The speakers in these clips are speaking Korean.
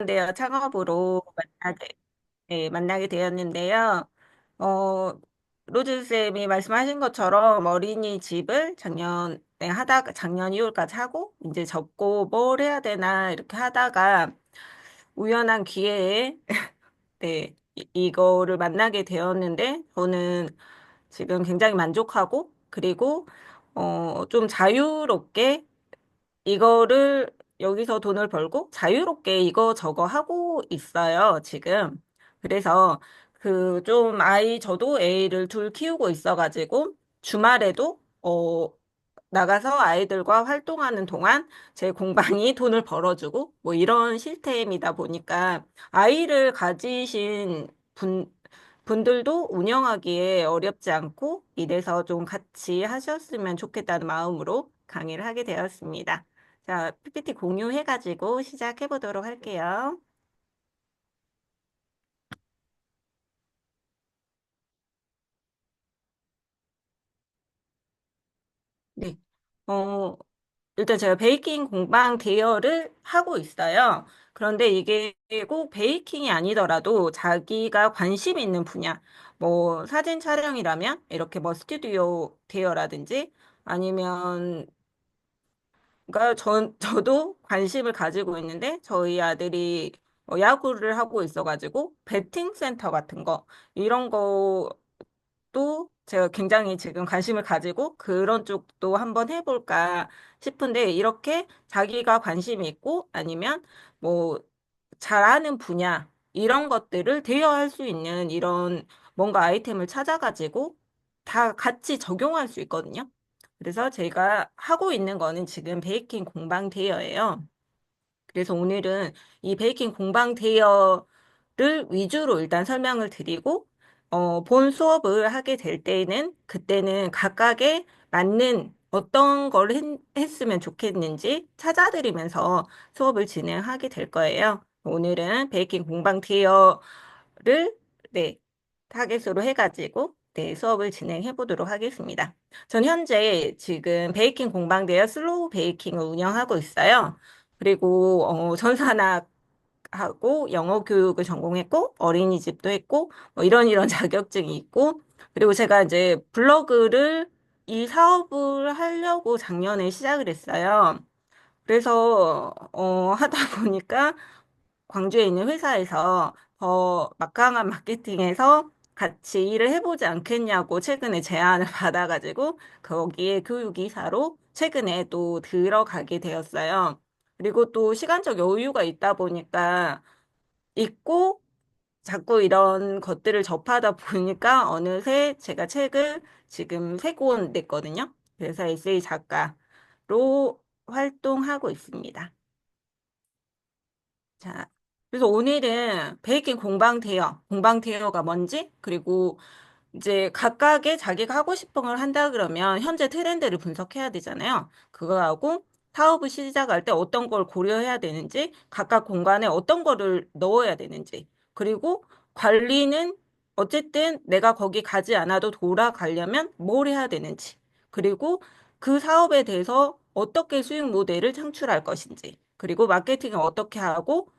데요. 창업으로 만나게 되었는데요. 어, 로즈 쌤이 말씀하신 것처럼 어린이집을 작년 2월까지 하고, 이제 접고 뭘 해야 되나, 이렇게 하다가 우연한 기회에, 이거를 만나게 되었는데, 저는 지금 굉장히 만족하고, 그리고, 좀 자유롭게 이거를 여기서 돈을 벌고 자유롭게 이거저거 하고 있어요, 지금. 그래서 저도 애를 둘 키우고 있어가지고 주말에도 나가서 아이들과 활동하는 동안 제 공방이 돈을 벌어주고 뭐 이런 시스템이다 보니까 아이를 가지신 분들도 운영하기에 어렵지 않고 이래서 좀 같이 하셨으면 좋겠다는 마음으로 강의를 하게 되었습니다. 자, PPT 공유해가지고 시작해 보도록 할게요. 네. 어, 일단 제가 베이킹 공방 대여를 하고 있어요. 그런데 이게 꼭 베이킹이 아니더라도 자기가 관심 있는 분야, 뭐 사진 촬영이라면 이렇게 뭐 스튜디오 대여라든지 아니면 그러니까 저도 관심을 가지고 있는데 저희 아들이 야구를 하고 있어가지고 배팅 센터 같은 거 이런 것도 제가 굉장히 지금 관심을 가지고 그런 쪽도 한번 해볼까 싶은데 이렇게 자기가 관심이 있고 아니면 뭐 잘하는 분야 이런 것들을 대여할 수 있는 이런 뭔가 아이템을 찾아가지고 다 같이 적용할 수 있거든요. 그래서 제가 하고 있는 거는 지금 베이킹 공방 대여예요. 그래서 오늘은 이 베이킹 공방 대여를 위주로 일단 설명을 드리고, 본 수업을 하게 될 때에는 그때는 각각에 맞는 어떤 걸 했으면 좋겠는지 찾아드리면서 수업을 진행하게 될 거예요. 오늘은 베이킹 공방 대여를 네, 타겟으로 해가지고 수업을 진행해 보도록 하겠습니다. 전 현재 지금 베이킹 공방대여 슬로우 베이킹을 운영하고 있어요. 그리고 전산학하고 영어 교육을 전공했고 어린이집도 했고 뭐 이런 자격증이 있고 그리고 제가 이제 블로그를 이 사업을 하려고 작년에 시작을 했어요. 그래서 하다 보니까 광주에 있는 회사에서 더 막강한 마케팅에서 같이 일을 해보지 않겠냐고 최근에 제안을 받아가지고 거기에 교육이사로 최근에 또 들어가게 되었어요. 그리고 또 시간적 여유가 있다 보니까 있고 자꾸 이런 것들을 접하다 보니까 어느새 제가 책을 지금 세 권 냈거든요. 그래서 에세이 작가로 활동하고 있습니다. 자, 그래서 오늘은 베이킹 공방 대여가 뭔지, 그리고 이제 각각의 자기가 하고 싶은 걸 한다 그러면 현재 트렌드를 분석해야 되잖아요. 그거하고 사업을 시작할 때 어떤 걸 고려해야 되는지, 각각 공간에 어떤 거를 넣어야 되는지, 그리고 관리는 어쨌든 내가 거기 가지 않아도 돌아가려면 뭘 해야 되는지, 그리고 그 사업에 대해서 어떻게 수익 모델을 창출할 것인지, 그리고 마케팅을 어떻게 하고,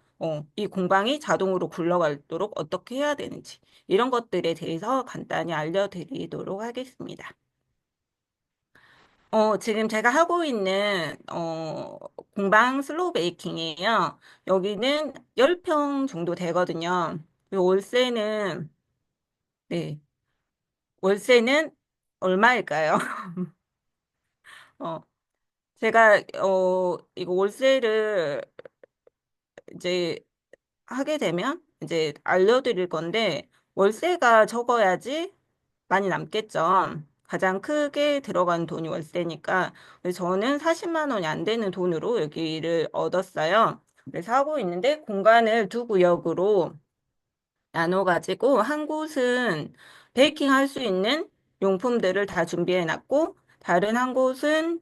이 공방이 자동으로 굴러가도록 어떻게 해야 되는지, 이런 것들에 대해서 간단히 알려드리도록 하겠습니다. 지금 제가 하고 있는, 공방 슬로우 베이킹이에요. 여기는 10평 정도 되거든요. 그리고 네, 월세는 얼마일까요? 어, 이거 월세를 이제 하게 되면 이제 알려드릴 건데, 월세가 적어야지 많이 남겠죠. 가장 크게 들어간 돈이 월세니까. 그래서 저는 40만 원이 안 되는 돈으로 여기를 얻었어요. 그래서 하고 있는데 공간을 두 구역으로 나눠가지고 한 곳은 베이킹 할 수 있는 용품들을 다 준비해 놨고 다른 한 곳은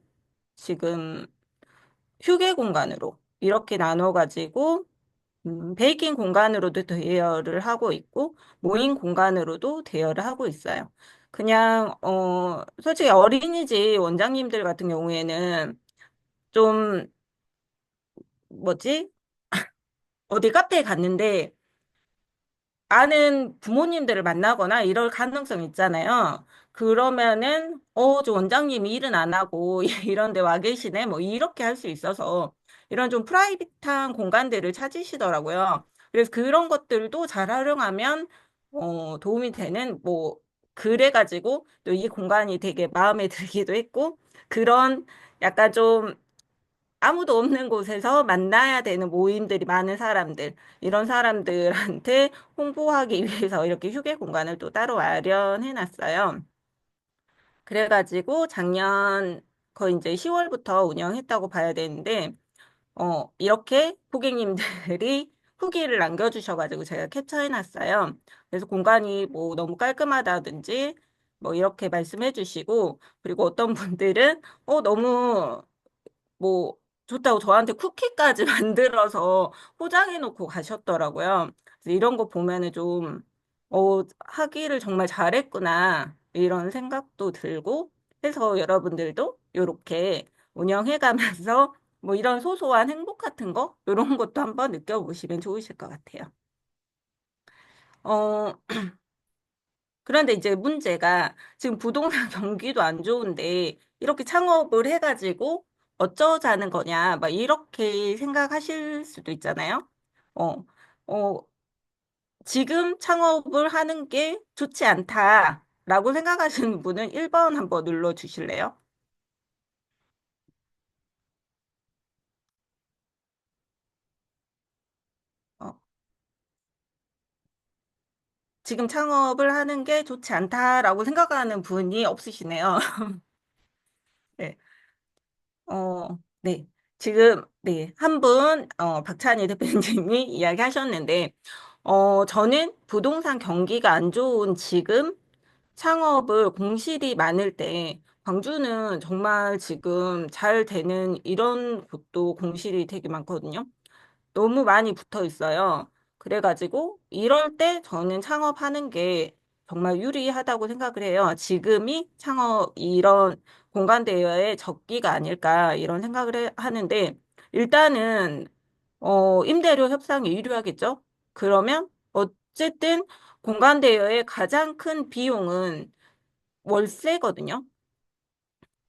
지금 휴게 공간으로 이렇게 나눠가지고 베이킹 공간으로도 대여를 하고 있고, 모임 공간으로도 대여를 하고 있어요. 그냥, 솔직히 어린이집 원장님들 같은 경우에는 좀, 뭐지? 어디 카페에 갔는데 아는 부모님들을 만나거나 이럴 가능성 있잖아요. 그러면은, 저 원장님이 일은 안 하고 이런 데 와 계시네. 뭐 이렇게 할 수 있어서 이런 좀 프라이빗한 공간들을 찾으시더라고요. 그래서 그런 것들도 잘 활용하면, 도움이 되는, 뭐, 그래가지고 또 이 공간이 되게 마음에 들기도 했고, 그런 약간 좀 아무도 없는 곳에서 만나야 되는 모임들이 많은 사람들, 이런 사람들한테 홍보하기 위해서 이렇게 휴게 공간을 또 따로 마련해 놨어요. 그래가지고 작년 거의 이제 10월부터 운영했다고 봐야 되는데, 이렇게 고객님들이 후기를 남겨주셔가지고 제가 캡처해 놨어요. 그래서 공간이 뭐 너무 깔끔하다든지, 뭐 이렇게 말씀해 주시고, 그리고 어떤 분들은, 너무 뭐 좋다고 저한테 쿠키까지 만들어서 포장해 놓고 가셨더라고요. 그래서 이런 거 보면은 좀, 하기를 정말 잘했구나. 이런 생각도 들고 해서 여러분들도 이렇게 운영해 가면서 뭐 이런 소소한 행복 같은 거, 이런 것도 한번 느껴보시면 좋으실 것 같아요. 어, 그런데 이제 문제가 지금 부동산 경기도 안 좋은데 이렇게 창업을 해가지고 어쩌자는 거냐, 막 이렇게 생각하실 수도 있잖아요. 어, 어, 지금 창업을 하는 게 좋지 않다라고 생각하시는 분은 1번 한번 눌러 주실래요? 어, 지금 창업을 하는 게 좋지 않다라고 생각하는 분이 없으시네요. 네. 네. 지금, 네. 한 분, 박찬희 대표님이 이야기하셨는데, 저는 부동산 경기가 안 좋은 지금 창업을 공실이 많을 때, 광주는 정말 지금 잘 되는 이런 곳도 공실이 되게 많거든요. 너무 많이 붙어 있어요. 그래가지고 이럴 때 저는 창업하는 게 정말 유리하다고 생각을 해요. 지금이 창업 이런 공간 대여의 적기가 아닐까 이런 생각을 하는데 일단은 임대료 협상이 유리하겠죠? 그러면 어쨌든 공간 대여의 가장 큰 비용은 월세거든요.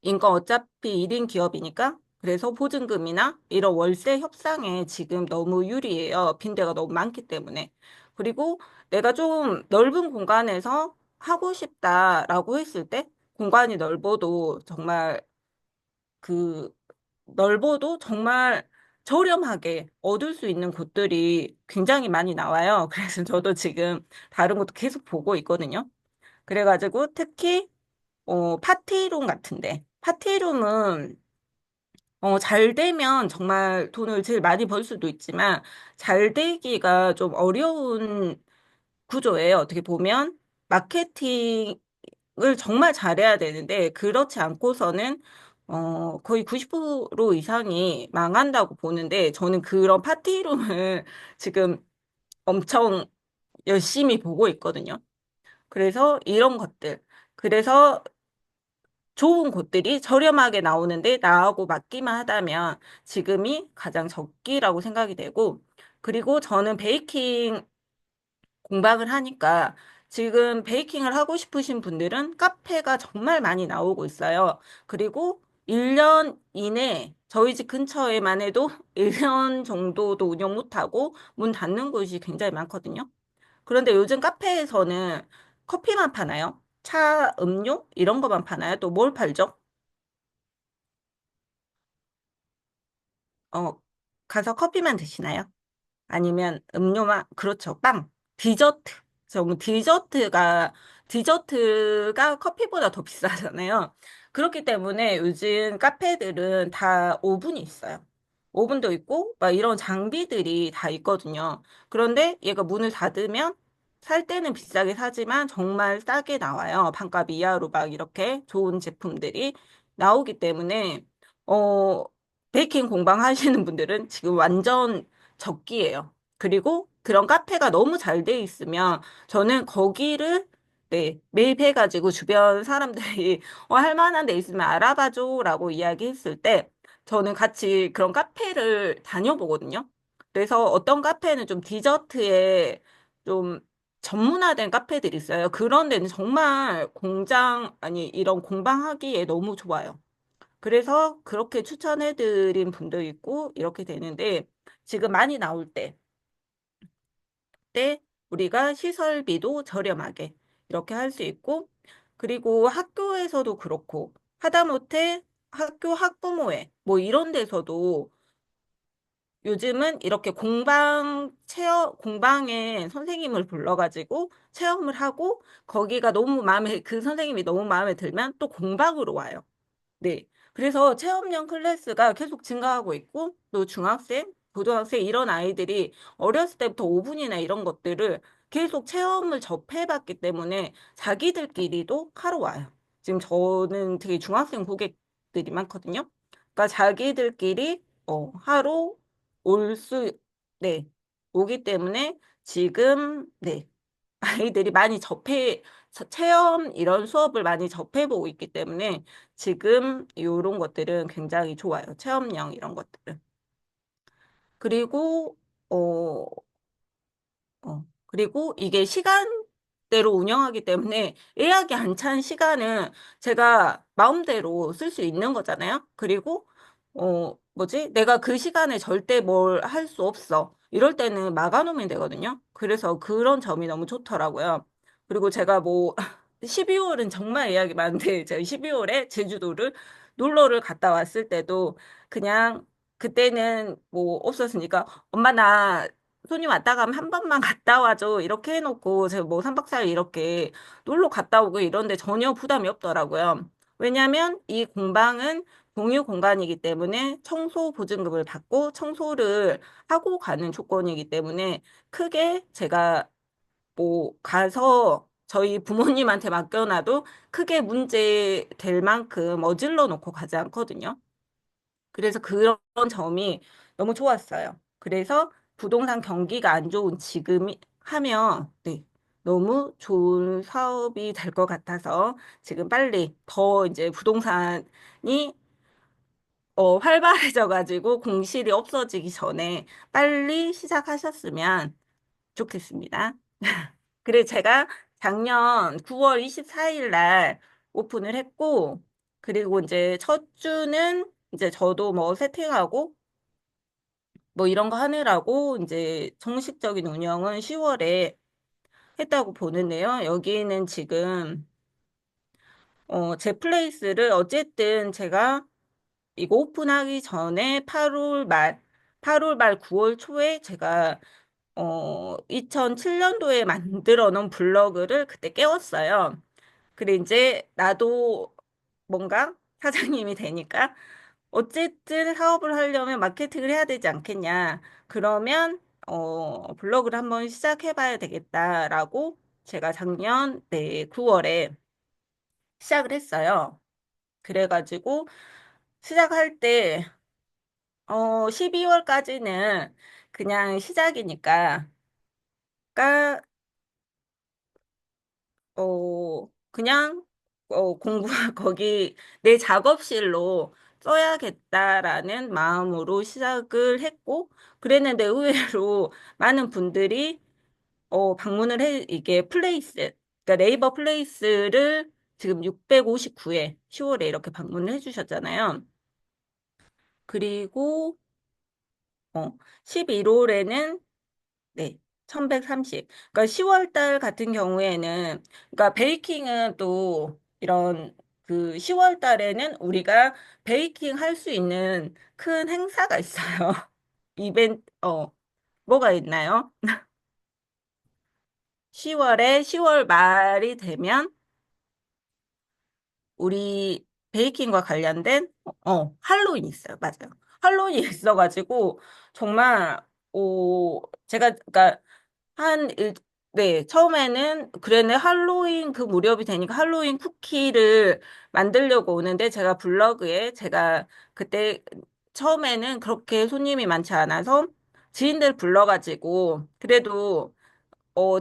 인건 어차피 1인 기업이니까. 그래서 보증금이나 이런 월세 협상에 지금 너무 유리해요. 빈대가 너무 많기 때문에. 그리고 내가 좀 넓은 공간에서 하고 싶다라고 했을 때 공간이 그, 넓어도 정말 저렴하게 얻을 수 있는 곳들이 굉장히 많이 나와요. 그래서 저도 지금 다른 것도 계속 보고 있거든요. 그래가지고 특히 파티룸 같은데. 파티룸은, 잘 되면 정말 돈을 제일 많이 벌 수도 있지만, 잘 되기가 좀 어려운 구조예요. 어떻게 보면, 마케팅을 정말 잘해야 되는데, 그렇지 않고서는, 거의 90% 이상이 망한다고 보는데, 저는 그런 파티룸을 지금 엄청 열심히 보고 있거든요. 그래서 이런 것들. 그래서 좋은 곳들이 저렴하게 나오는데 나하고 맞기만 하다면 지금이 가장 적기라고 생각이 되고, 그리고 저는 베이킹 공방을 하니까 지금 베이킹을 하고 싶으신 분들은 카페가 정말 많이 나오고 있어요. 그리고 1년 이내 저희 집 근처에만 해도 1년 정도도 운영 못하고 문 닫는 곳이 굉장히 많거든요. 그런데 요즘 카페에서는 커피만 파나요? 차, 음료? 이런 거만 파나요? 또 뭘 팔죠? 어, 가서 커피만 드시나요? 아니면 음료만, 그렇죠. 빵, 디저트. 디저트가 커피보다 더 비싸잖아요. 그렇기 때문에 요즘 카페들은 다 오븐이 있어요. 오븐도 있고, 막 이런 장비들이 다 있거든요. 그런데 얘가 문을 닫으면 살 때는 비싸게 사지만 정말 싸게 나와요. 반값 이하로 막 이렇게 좋은 제품들이 나오기 때문에, 어, 베이킹 공방 하시는 분들은 지금 완전 적기예요. 그리고 그런 카페가 너무 잘 돼 있으면 저는 거기를 네, 매입해가지고 주변 사람들이 할 만한 데 있으면 알아봐줘라고 이야기했을 때 저는 같이 그런 카페를 다녀보거든요. 그래서 어떤 카페는 좀 디저트에 좀 전문화된 카페들이 있어요. 그런 데는 정말 공장, 아니, 이런 공방하기에 너무 좋아요. 그래서 그렇게 추천해드린 분도 있고, 이렇게 되는데, 지금 많이 나올 때 우리가 시설비도 저렴하게 이렇게 할 수 있고, 그리고 학교에서도 그렇고, 하다못해 학교 학부모회, 뭐 이런 데서도 요즘은 이렇게 공방에 선생님을 불러가지고 체험을 하고, 거기가 너무 그 선생님이 너무 마음에 들면 또 공방으로 와요. 네. 그래서 체험형 클래스가 계속 증가하고 있고, 또 중학생, 고등학생 이런 아이들이 어렸을 때부터 오븐이나 이런 것들을 계속 체험을 접해봤기 때문에 자기들끼리도 하러 와요. 지금 저는 되게 중학생 고객들이 많거든요. 그러니까 자기들끼리 하러 올 수, 네, 오기 때문에 지금, 네, 아이들이 많이 체험 이런 수업을 많이 접해보고 있기 때문에 지금 이런 것들은 굉장히 좋아요. 체험형 이런 것들은. 그리고, 어, 그리고 이게 시간대로 운영하기 때문에 예약이 안 찬 시간은 제가 마음대로 쓸 수 있는 거잖아요. 그리고, 뭐지? 내가 그 시간에 절대 뭘 할 수 없어. 이럴 때는 막아놓으면 되거든요. 그래서 그런 점이 너무 좋더라고요. 그리고 제가 뭐, 12월은 정말 예약이 많은데, 제가 12월에 제주도를 놀러를 갔다 왔을 때도 그냥 그때는 뭐 없었으니까 엄마 나 손님 왔다 가면 한 번만 갔다 와줘. 이렇게 해놓고 제가 뭐 3박 4일 이렇게 놀러 갔다 오고 이런데 전혀 부담이 없더라고요. 왜냐면 이 공방은 공유 공간이기 때문에 청소 보증금을 받고 청소를 하고 가는 조건이기 때문에 크게 제가 뭐 가서 저희 부모님한테 맡겨놔도 크게 문제 될 만큼 어질러 놓고 가지 않거든요. 그래서 그런 점이 너무 좋았어요. 그래서 부동산 경기가 안 좋은 지금이 하면 네, 너무 좋은 사업이 될 것 같아서 지금 빨리 더 이제 부동산이 활발해져가지고 공실이 없어지기 전에 빨리 시작하셨으면 좋겠습니다. 그래 제가 작년 9월 24일 날 오픈을 했고 그리고 이제 첫 주는 이제 저도 뭐 세팅하고 뭐 이런 거 하느라고 이제 정식적인 운영은 10월에 했다고 보는데요. 여기는 지금 제 플레이스를 어쨌든 제가 이거 오픈하기 전에 8월 말 9월 초에 제가 2007년도에 만들어 놓은 블로그를 그때 깨웠어요. 그래 이제 나도 뭔가 사장님이 되니까 어쨌든 사업을 하려면 마케팅을 해야 되지 않겠냐. 그러면 블로그를 한번 시작해봐야 되겠다라고 제가 작년 네, 9월에 시작을 했어요. 그래가지고 시작할 때 12월까지는 그냥 시작이니까 그냥, 공부, 거기, 내 작업실로 써야겠다라는 마음으로 시작을 했고, 그랬는데 의외로 많은 분들이, 이게 그러니까 네이버 플레이스를 지금 659회 10월에 이렇게 방문을 해주셨잖아요. 그리고, 11월에는 네, 1130. 그러니까 10월 달 같은 경우에는, 그러니까 베이킹은 또 이런 10월 달에는 우리가 베이킹 할 수 있는 큰 행사가 있어요. 뭐가 있나요? 10월 말이 되면 우리 베이킹과 관련된 할로윈 있어요. 맞아요. 할로윈이 있어가지고 정말 제가 그러니까 한 일, 네, 처음에는 그랬네 할로윈 그 무렵이 되니까 할로윈 쿠키를 만들려고 오는데 제가 블로그에 제가 그때 처음에는 그렇게 손님이 많지 않아서 지인들 불러가지고 그래도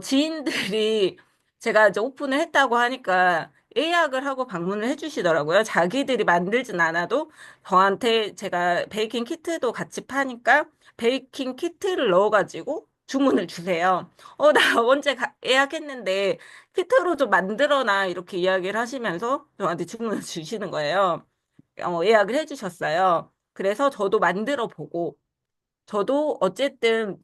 지인들이 제가 이제 오픈을 했다고 하니까 예약을 하고 방문을 해주시더라고요. 자기들이 만들진 않아도 저한테 제가 베이킹 키트도 같이 파니까 베이킹 키트를 넣어가지고 주문을 주세요. 나 언제 예약했는데 키트로 좀 만들어놔 이렇게 이야기를 하시면서 저한테 주문을 주시는 거예요. 예약을 해주셨어요. 그래서 저도 만들어 보고 저도 어쨌든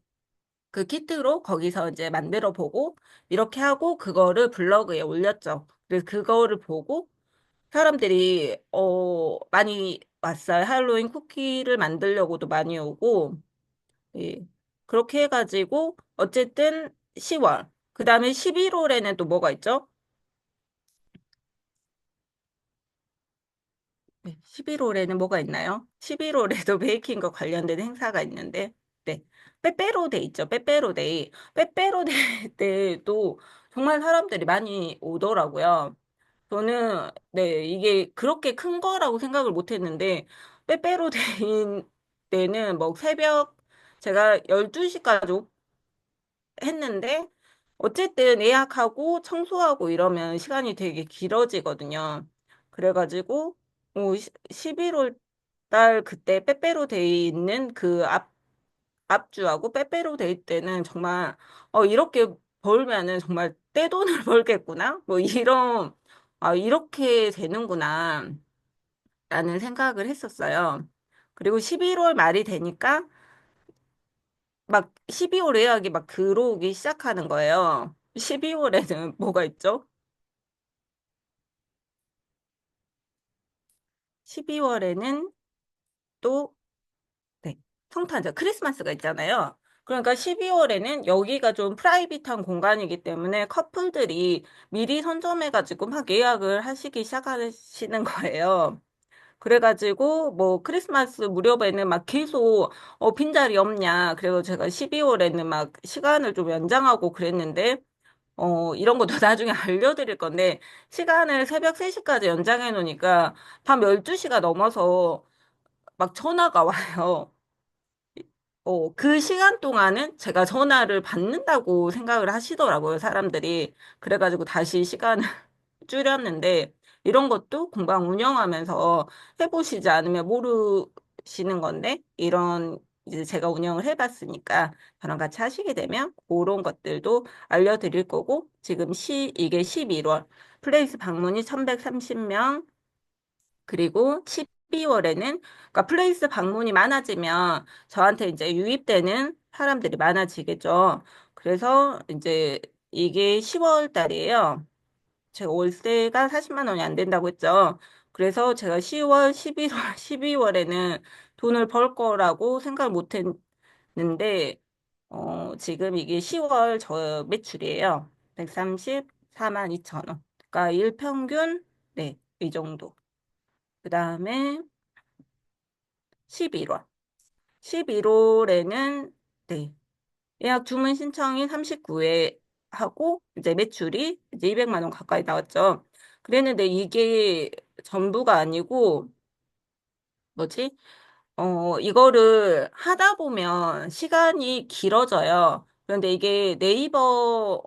그 키트로 거기서 이제 만들어 보고 이렇게 하고 그거를 블로그에 올렸죠. 그래서 그거를 보고 사람들이 많이 왔어요. 할로윈 쿠키를 만들려고도 많이 오고 예. 그렇게 해가지고 어쨌든 10월 그다음에 11월에는 또 뭐가 있죠? 네, 11월에는 뭐가 있나요? 11월에도 베이킹과 관련된 행사가 있는데, 네. 빼빼로데이 있죠. 빼빼로데이. 빼빼로데이 때도 정말 사람들이 많이 오더라고요. 저는, 네, 이게 그렇게 큰 거라고 생각을 못 했는데, 빼빼로데이 때는 뭐 새벽, 제가 12시까지 했는데, 어쨌든 예약하고 청소하고 이러면 시간이 되게 길어지거든요. 그래가지고, 11월 달 그때 빼빼로 데이 있는 그 앞주하고 빼빼로 데이 때는 정말, 이렇게 벌면은 정말 떼돈을 벌겠구나? 뭐 이런, 이렇게 되는구나. 라는 생각을 했었어요. 그리고 11월 말이 되니까 막 12월 예약이 막 들어오기 시작하는 거예요. 12월에는 뭐가 있죠? 12월에는 또, 네, 성탄절, 크리스마스가 있잖아요. 그러니까 12월에는 여기가 좀 프라이빗한 공간이기 때문에 커플들이 미리 선점해가지고 막 예약을 하시기 시작하시는 거예요. 그래가지고 뭐 크리스마스 무렵에는 막 계속 빈자리 없냐. 그래서 제가 12월에는 막 시간을 좀 연장하고 그랬는데 이런 것도 나중에 알려드릴 건데, 시간을 새벽 3시까지 연장해 놓으니까 밤 12시가 넘어서 막 전화가 와요. 그 시간 동안은 제가 전화를 받는다고 생각을 하시더라고요, 사람들이. 그래가지고 다시 시간을 줄였는데, 이런 것도 공방 운영하면서 해보시지 않으면 모르시는 건데, 이런 이제 제가 운영을 해봤으니까 저랑 같이 하시게 되면 그런 것들도 알려드릴 거고, 지금 이게 11월, 플레이스 방문이 1130명, 그리고 12월에는, 그러니까 플레이스 방문이 많아지면 저한테 이제 유입되는 사람들이 많아지겠죠. 그래서 이제 이게 10월 달이에요. 제가 월세가 40만 원이 안 된다고 했죠. 그래서 제가 10월, 11월, 12월에는 돈을 벌 거라고 생각을 못 했는데, 지금 이게 10월 저 매출이에요. 134만 2천 원. 그러니까 일평균, 네, 이 정도. 그 다음에 11월. 11월에는, 네, 예약 주문 신청이 39회 하고 이제 매출이 이제 200만 원 가까이 나왔죠. 그랬는데 이게 전부가 아니고 뭐지? 이거를 하다 보면 시간이 길어져요. 그런데 이게 네이버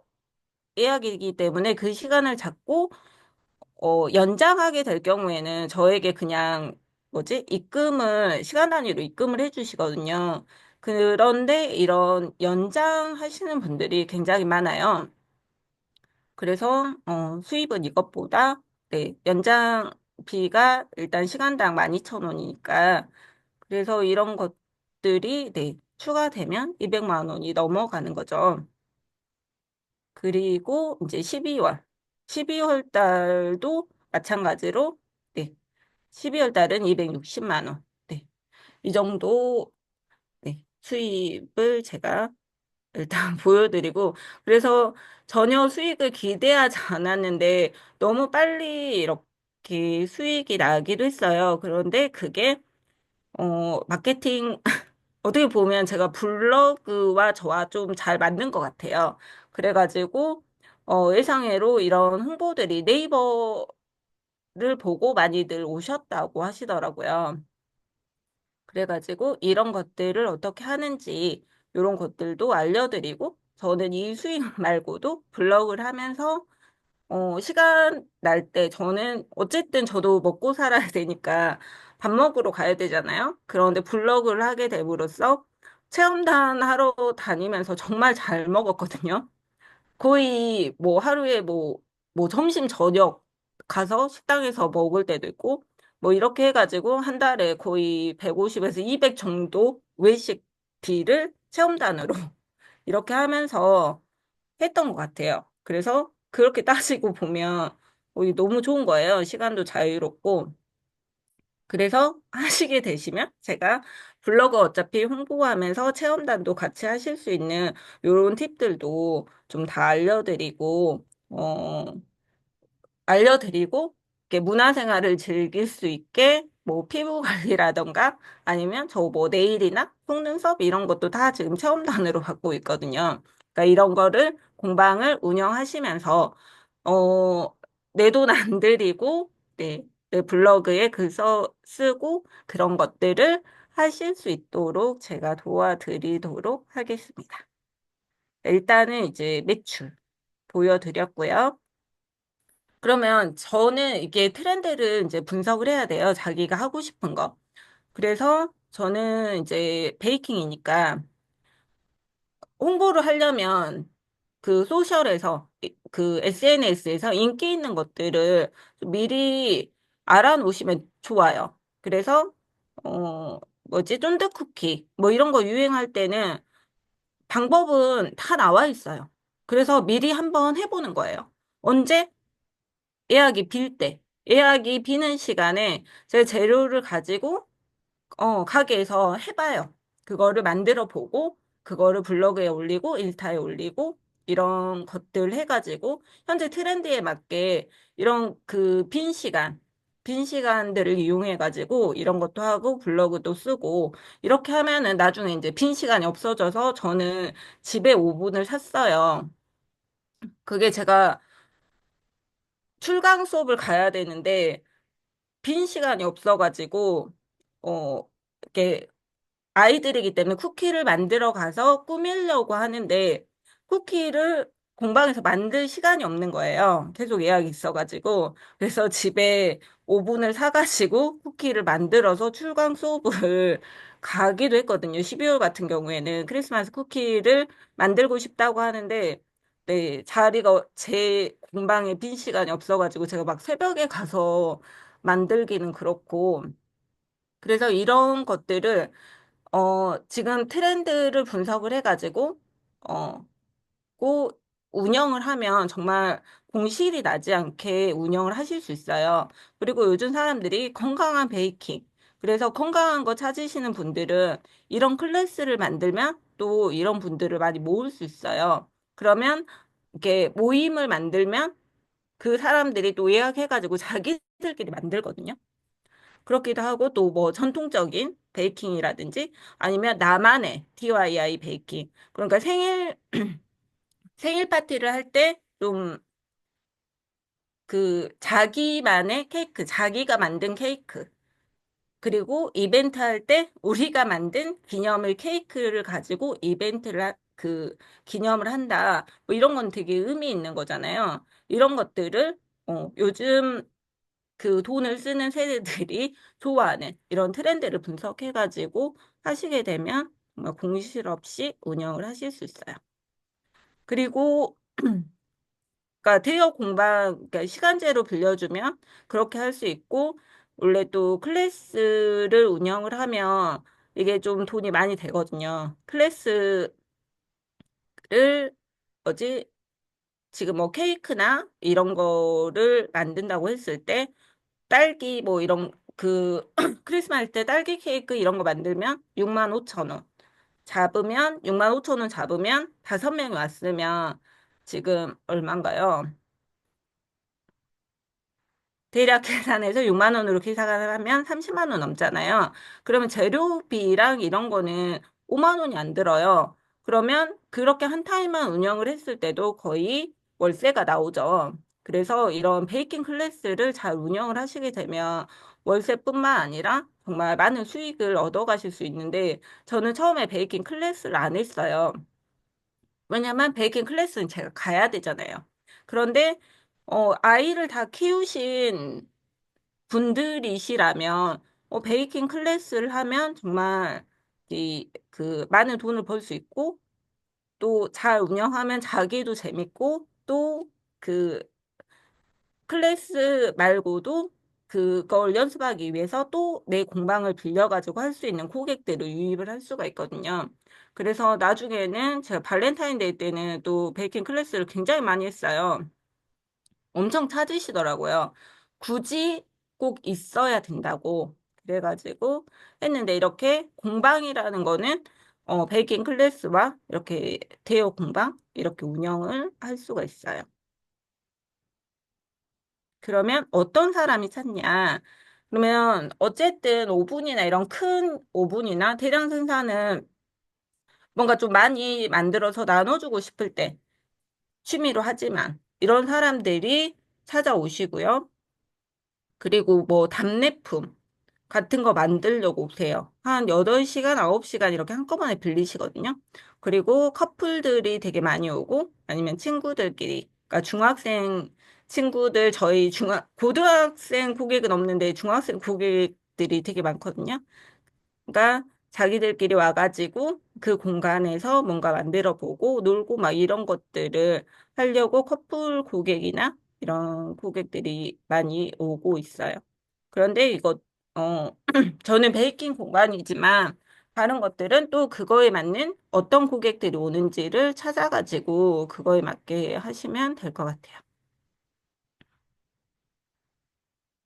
예약이기 때문에 그 시간을 잡고 연장하게 될 경우에는 저에게 그냥 뭐지? 입금을 시간 단위로 입금을 해주시거든요. 그런데 이런 연장하시는 분들이 굉장히 많아요. 그래서 수입은 이것보다 네, 연장비가 일단 시간당 12,000원이니까 그래서 이런 것들이 네, 추가되면 200만 원이 넘어가는 거죠. 그리고 이제 12월. 12월 달도 마찬가지로 네, 12월 달은 260만 원. 네. 이 정도 네, 수입을 제가 일단 보여드리고 그래서 전혀 수익을 기대하지 않았는데 너무 빨리 이렇게 수익이 나기도 했어요. 그런데 그게 마케팅 어떻게 보면 제가 블로그와 저와 좀 잘 맞는 것 같아요. 그래가지고 예상외로 이런 홍보들이 네이버를 보고 많이들 오셨다고 하시더라고요. 그래가지고 이런 것들을 어떻게 하는지 이런 것들도 알려드리고 저는 이 수익 말고도 블로그를 하면서 시간 날 때 저는 어쨌든 저도 먹고 살아야 되니까 밥 먹으러 가야 되잖아요. 그런데 블로그를 하게 됨으로써 체험단 하러 다니면서 정말 잘 먹었거든요. 거의 뭐 하루에 뭐 점심 저녁 가서 식당에서 먹을 때도 있고 뭐 이렇게 해가지고 한 달에 거의 150에서 200 정도 외식비를 체험단으로 이렇게 하면서 했던 것 같아요. 그래서 그렇게 따지고 보면 이게 너무 좋은 거예요. 시간도 자유롭고. 그래서 하시게 되시면 제가 블로그 어차피 홍보하면서 체험단도 같이 하실 수 있는 이런 팁들도 좀 다 알려드리고, 이렇게 문화생활을 즐길 수 있게, 뭐, 피부 관리라던가, 아니면 저 뭐, 네일이나 속눈썹 이런 것도 다 지금 체험단으로 받고 있거든요. 그러니까 이런 거를 공방을 운영하시면서, 어, 내 돈 안 들이고, 네, 내 블로그에 쓰고, 그런 것들을 하실 수 있도록 제가 도와드리도록 하겠습니다. 일단은 이제 매출 보여드렸고요. 그러면 저는 이게 트렌드를 이제 분석을 해야 돼요. 자기가 하고 싶은 거. 그래서 저는 이제 베이킹이니까 홍보를 하려면 그 소셜에서, 그 SNS에서 인기 있는 것들을 좀 미리 알아놓으시면 좋아요. 그래서, 쫀득 쿠키, 뭐 이런 거 유행할 때는 방법은 다 나와 있어요. 그래서 미리 한번 해보는 거예요. 언제? 예약이 빌 때, 예약이 비는 시간에 제 재료를 가지고, 가게에서 해봐요. 그거를 만들어 보고, 그거를 블로그에 올리고, 인스타에 올리고, 이런 것들 해가지고, 현재 트렌드에 맞게 이런 그 빈 시간들을 이용해가지고, 이런 것도 하고, 블로그도 쓰고, 이렇게 하면은 나중에 이제 빈 시간이 없어져서 저는 집에 오븐을 샀어요. 그게 제가 출강 수업을 가야 되는데, 빈 시간이 없어가지고, 이렇게 아이들이기 때문에 쿠키를 만들어 가서 꾸미려고 하는데, 쿠키를 공방에서 만들 시간이 없는 거예요. 계속 예약이 있어가지고. 그래서 집에 오븐을 사가지고 쿠키를 만들어서 출강 수업을 가기도 했거든요. 12월 같은 경우에는 크리스마스 쿠키를 만들고 싶다고 하는데, 네, 제 공방에 빈 시간이 없어가지고 제가 막 새벽에 가서 만들기는 그렇고, 그래서 이런 것들을, 지금 트렌드를 분석을 해가지고, 어, 꼭 운영을 하면 정말 공실이 나지 않게 운영을 하실 수 있어요. 그리고 요즘 사람들이 건강한 베이킹, 그래서 건강한 거 찾으시는 분들은 이런 클래스를 만들면 또 이런 분들을 많이 모을 수 있어요. 그러면 이렇게 모임을 만들면 그 사람들이 또 예약해가지고 자기들끼리 만들거든요. 그렇기도 하고 또 뭐 전통적인 베이킹이라든지 아니면 나만의 DIY 베이킹. 그러니까 생일 파티를 할 때 좀 그 자기만의 케이크, 자기가 만든 케이크. 그리고 이벤트 할 때 우리가 만든 기념일 케이크를 가지고 기념을 한다. 뭐 이런 건 되게 의미 있는 거잖아요. 이런 것들을 요즘 그 돈을 쓰는 세대들이 좋아하는 이런 트렌드를 분석해가지고 하시게 되면 정말 공실 없이 운영을 하실 수 있어요. 그리고 그러니까 대여 공방, 그러니까 시간제로 빌려주면 그렇게 할 수 있고 원래 또 클래스를 운영을 하면 이게 좀 돈이 많이 되거든요. 클래스를 뭐지? 지금 뭐 케이크나 이런 거를 만든다고 했을 때 딸기 뭐 이런 크리스마스 때 딸기 케이크 이런 거 만들면 6만 5천 원. 6만 5천 원 잡으면 5명이 왔으면 지금 얼마인가요? 대략 계산해서 6만 원으로 계산을 하면 30만 원 넘잖아요. 그러면 재료비랑 이런 거는 5만 원이 안 들어요. 그러면 그렇게 한 타임만 운영을 했을 때도 거의 월세가 나오죠. 그래서 이런 베이킹 클래스를 잘 운영을 하시게 되면 월세뿐만 아니라 정말 많은 수익을 얻어 가실 수 있는데 저는 처음에 베이킹 클래스를 안 했어요. 왜냐면 베이킹 클래스는 제가 가야 되잖아요. 그런데 아이를 다 키우신 분들이시라면, 베이킹 클래스를 하면 정말 많은 돈을 벌 수 있고, 또 잘 운영하면 자기도 재밌고, 또 그 클래스 말고도 그걸 연습하기 위해서 또 내 공방을 빌려가지고 할 수 있는 고객들을 유입을 할 수가 있거든요. 그래서 나중에는 제가 발렌타인데이 때는 또 베이킹 클래스를 굉장히 많이 했어요. 엄청 찾으시더라고요. 굳이 꼭 있어야 된다고. 그래가지고 했는데 이렇게 공방이라는 거는 베이킹 클래스와 이렇게 대여 공방 이렇게 운영을 할 수가 있어요. 그러면 어떤 사람이 찾냐? 그러면 어쨌든 오븐이나 이런 큰 오븐이나 대량 생산은 뭔가 좀 많이 만들어서 나눠주고 싶을 때 취미로 하지만 이런 사람들이 찾아오시고요. 그리고 뭐 답례품 같은 거 만들려고 오세요. 한 8시간, 9시간 이렇게 한꺼번에 빌리시거든요. 그리고 커플들이 되게 많이 오고 아니면 친구들끼리, 그러니까 중학생 친구들, 고등학생 고객은 없는데 중학생 고객들이 되게 많거든요. 그러니까 자기들끼리 와가지고 그 공간에서 뭔가 만들어 보고 놀고 막 이런 것들을 하려고 커플 고객이나 이런 고객들이 많이 오고 있어요. 그런데 저는 베이킹 공간이지만 다른 것들은 또 그거에 맞는 어떤 고객들이 오는지를 찾아가지고 그거에 맞게 하시면 될 것 같아요.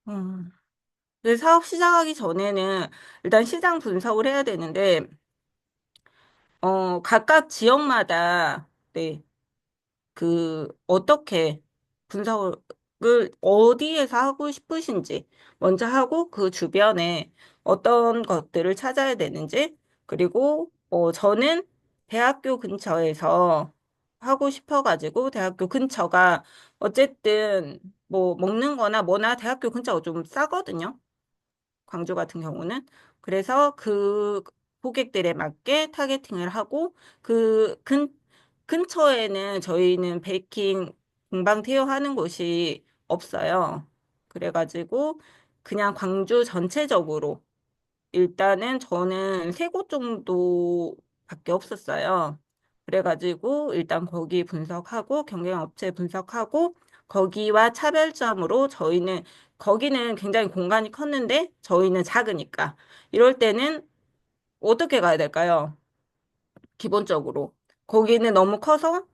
음. 그 사업 시작하기 전에는 일단 시장 분석을 해야 되는데, 각각 지역마다, 네, 어떻게 분석을 어디에서 하고 싶으신지 먼저 하고 그 주변에 어떤 것들을 찾아야 되는지, 그리고, 저는 대학교 근처에서 하고 싶어가지고 대학교 근처가 어쨌든 뭐 먹는 거나 뭐나 대학교 근처가 좀 싸거든요. 광주 같은 경우는. 그래서 그 고객들에 맞게 타겟팅을 하고 근처에는 저희는 베이킹 공방 대여하는 곳이 없어요. 그래가지고 그냥 광주 전체적으로 일단은 저는 3곳 정도밖에 없었어요. 그래가지고 일단 거기 분석하고 경쟁업체 분석하고 거기와 차별점으로 거기는 굉장히 공간이 컸는데 저희는 작으니까 이럴 때는 어떻게 가야 될까요? 기본적으로 거기는 너무 커서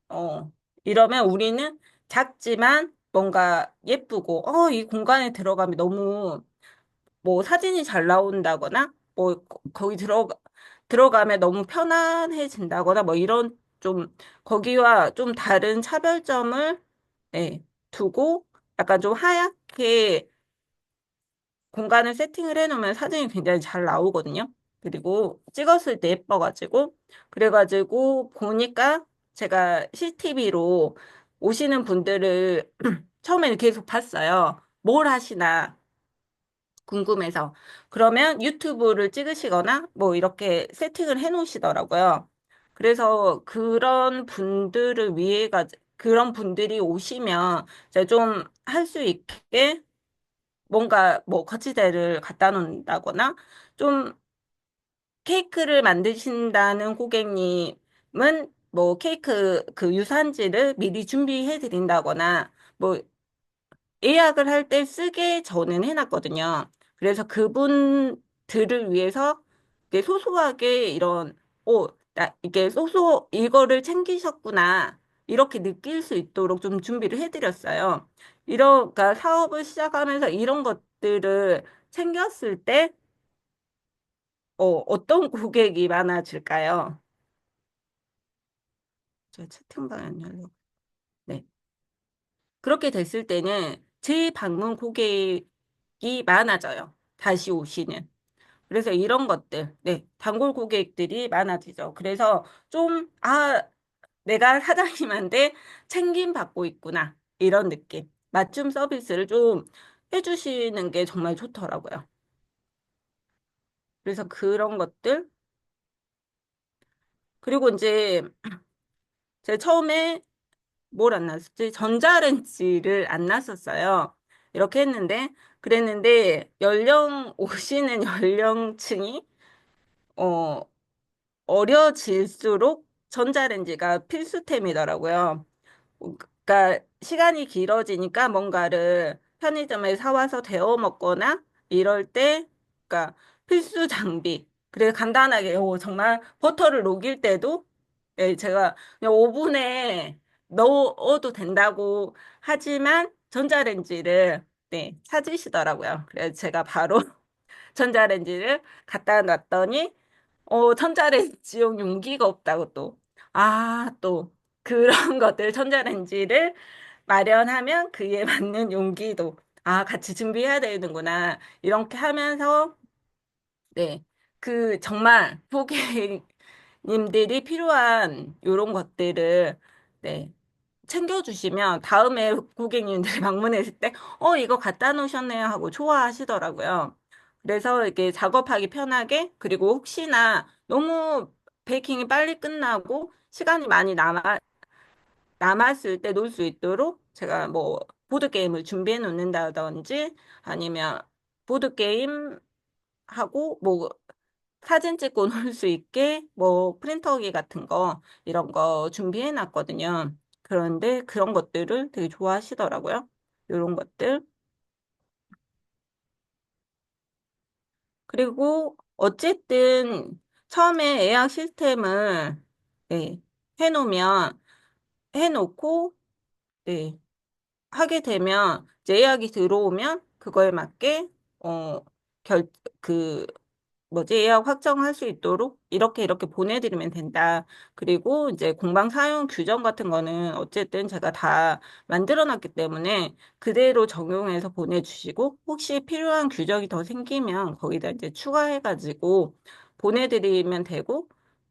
어 이러면 우리는 작지만 뭔가 예쁘고 이 공간에 들어가면 너무 뭐 사진이 잘 나온다거나 뭐 거기 들어가면 너무 편안해진다거나 뭐 이런 좀 거기와 좀 다른 차별점을 예, 두고 약간 좀 하얗게 공간을 세팅을 해놓으면 사진이 굉장히 잘 나오거든요. 그리고 찍었을 때 예뻐가지고 그래가지고 보니까 제가 CCTV로 오시는 분들을 처음에는 계속 봤어요. 뭘 하시나 궁금해서. 그러면 유튜브를 찍으시거나 뭐 이렇게 세팅을 해 놓으시더라고요. 그래서 그런 분들이 오시면 이제 좀 할 수 있게 뭔가 뭐 거치대를 갖다 놓는다거나 좀 케이크를 만드신다는 고객님은 뭐 케이크 그 유산지를 미리 준비해 드린다거나 뭐 예약을 할 때 쓰게 저는 해놨거든요. 그래서 그분들을 위해서 이게 소소하게 이거를 챙기셨구나. 이렇게 느낄 수 있도록 좀 준비를 해드렸어요. 그러니까 사업을 시작하면서 이런 것들을 챙겼을 때, 어떤 고객이 많아질까요? 저 채팅방에 안 열려. 네. 그렇게 됐을 때는 재방문 고객이 많아져요. 다시 오시는. 그래서 이런 것들, 네, 단골 고객들이 많아지죠. 그래서 내가 사장님한테 챙김 받고 있구나. 이런 느낌. 맞춤 서비스를 좀 해주시는 게 정말 좋더라고요. 그래서 그런 것들. 그리고 이제 제가 처음에 뭘 안 놨었지? 전자레인지를 안 놨었어요. 이렇게 했는데, 그랬는데, 오시는 연령층이, 어, 어려질수록 전자레인지가 필수템이더라고요. 그러니까 시간이 길어지니까 뭔가를 편의점에 사와서 데워 먹거나 이럴 때, 그러니까 필수 장비. 그래 간단하게 정말 버터를 녹일 때도 제가 그냥 오븐에 넣어도 된다고 하지만 전자레인지를 찾으시더라고요. 그래서 제가 바로 전자레인지를 갖다 놨더니 전자레인지용 용기가 없다고 또. 또 그런 것들 전자레인지를 마련하면 그에 맞는 용기도 같이 준비해야 되는구나. 이렇게 하면서 네. 정말 고객님들이 필요한 이런 것들을 네. 챙겨주시면 다음에 고객님들이 방문했을 때, 이거 갖다 놓으셨네요 하고 좋아하시더라고요. 그래서 이렇게 작업하기 편하게, 그리고 혹시나 너무 베이킹이 빨리 끝나고 시간이 많이 남았을 때 놀 수 있도록 제가 뭐, 보드게임을 준비해 놓는다든지 아니면 보드게임 하고 뭐 사진 찍고 놀 수 있게 뭐 프린터기 같은 거 이런 거 준비해 놨거든요. 그런데 그런 것들을 되게 좋아하시더라고요. 이런 것들. 그리고 어쨌든 처음에 예약 시스템을 네, 해놓으면 해놓고 네, 하게 되면 이제 예약이 들어오면 그거에 맞게 어, 결, 그 예약 확정할 수 있도록 이렇게 보내드리면 된다. 그리고 이제 공방 사용 규정 같은 거는 어쨌든 제가 다 만들어 놨기 때문에 그대로 적용해서 보내주시고 혹시 필요한 규정이 더 생기면 거기다 이제 추가해가지고 보내드리면 되고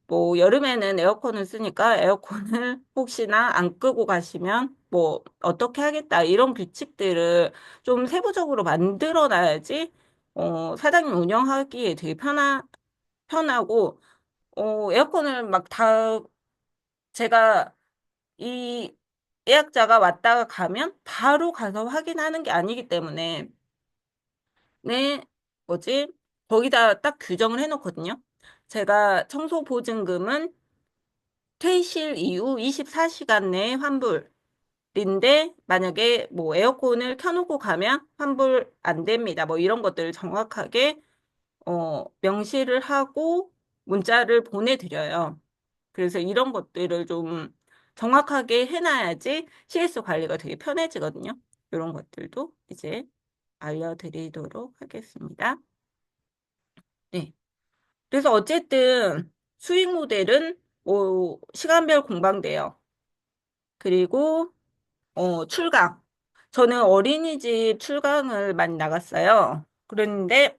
뭐 여름에는 에어컨을 쓰니까 에어컨을 혹시나 안 끄고 가시면 뭐 어떻게 하겠다 이런 규칙들을 좀 세부적으로 만들어 놔야지 사장님 운영하기에 되게 편하고, 에어컨을 막 제가 이 예약자가 왔다가 가면 바로 가서 확인하는 게 아니기 때문에, 네, 뭐지? 거기다 딱 규정을 해놓거든요. 제가 청소 보증금은 퇴실 이후 24시간 내에 환불인데, 만약에 뭐 에어컨을 켜놓고 가면 환불 안 됩니다. 뭐 이런 것들을 정확하게 명시를 하고 문자를 보내드려요. 그래서 이런 것들을 좀 정확하게 해놔야지 CS 관리가 되게 편해지거든요. 이런 것들도 이제 알려드리도록 하겠습니다. 네. 그래서 어쨌든 수익 모델은 뭐 시간별 공방돼요. 그리고 출강. 저는 어린이집 출강을 많이 나갔어요. 그랬는데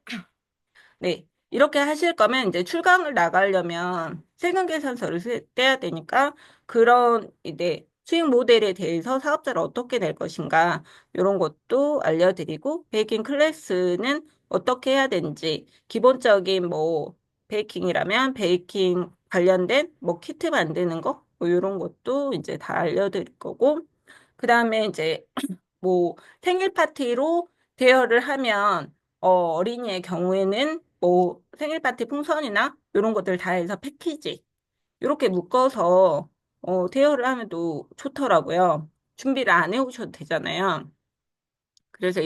네. 이렇게 하실 거면 이제 출강을 나가려면 세금 계산서를 떼야 되니까 그런 이제 수익 모델에 대해서 사업자를 어떻게 낼 것인가 이런 것도 알려드리고 베이킹 클래스는 어떻게 해야 되는지 기본적인 뭐 베이킹이라면 베이킹 관련된 뭐 키트 만드는 거 뭐 이런 것도 이제 다 알려드릴 거고 그다음에 이제 뭐 생일 파티로 대여를 하면 어린이의 경우에는 뭐 생일 파티 풍선이나 이런 것들 다 해서 패키지 이렇게 묶어서 대여를 하면 또 좋더라고요. 준비를 안 해오셔도 되잖아요. 그래서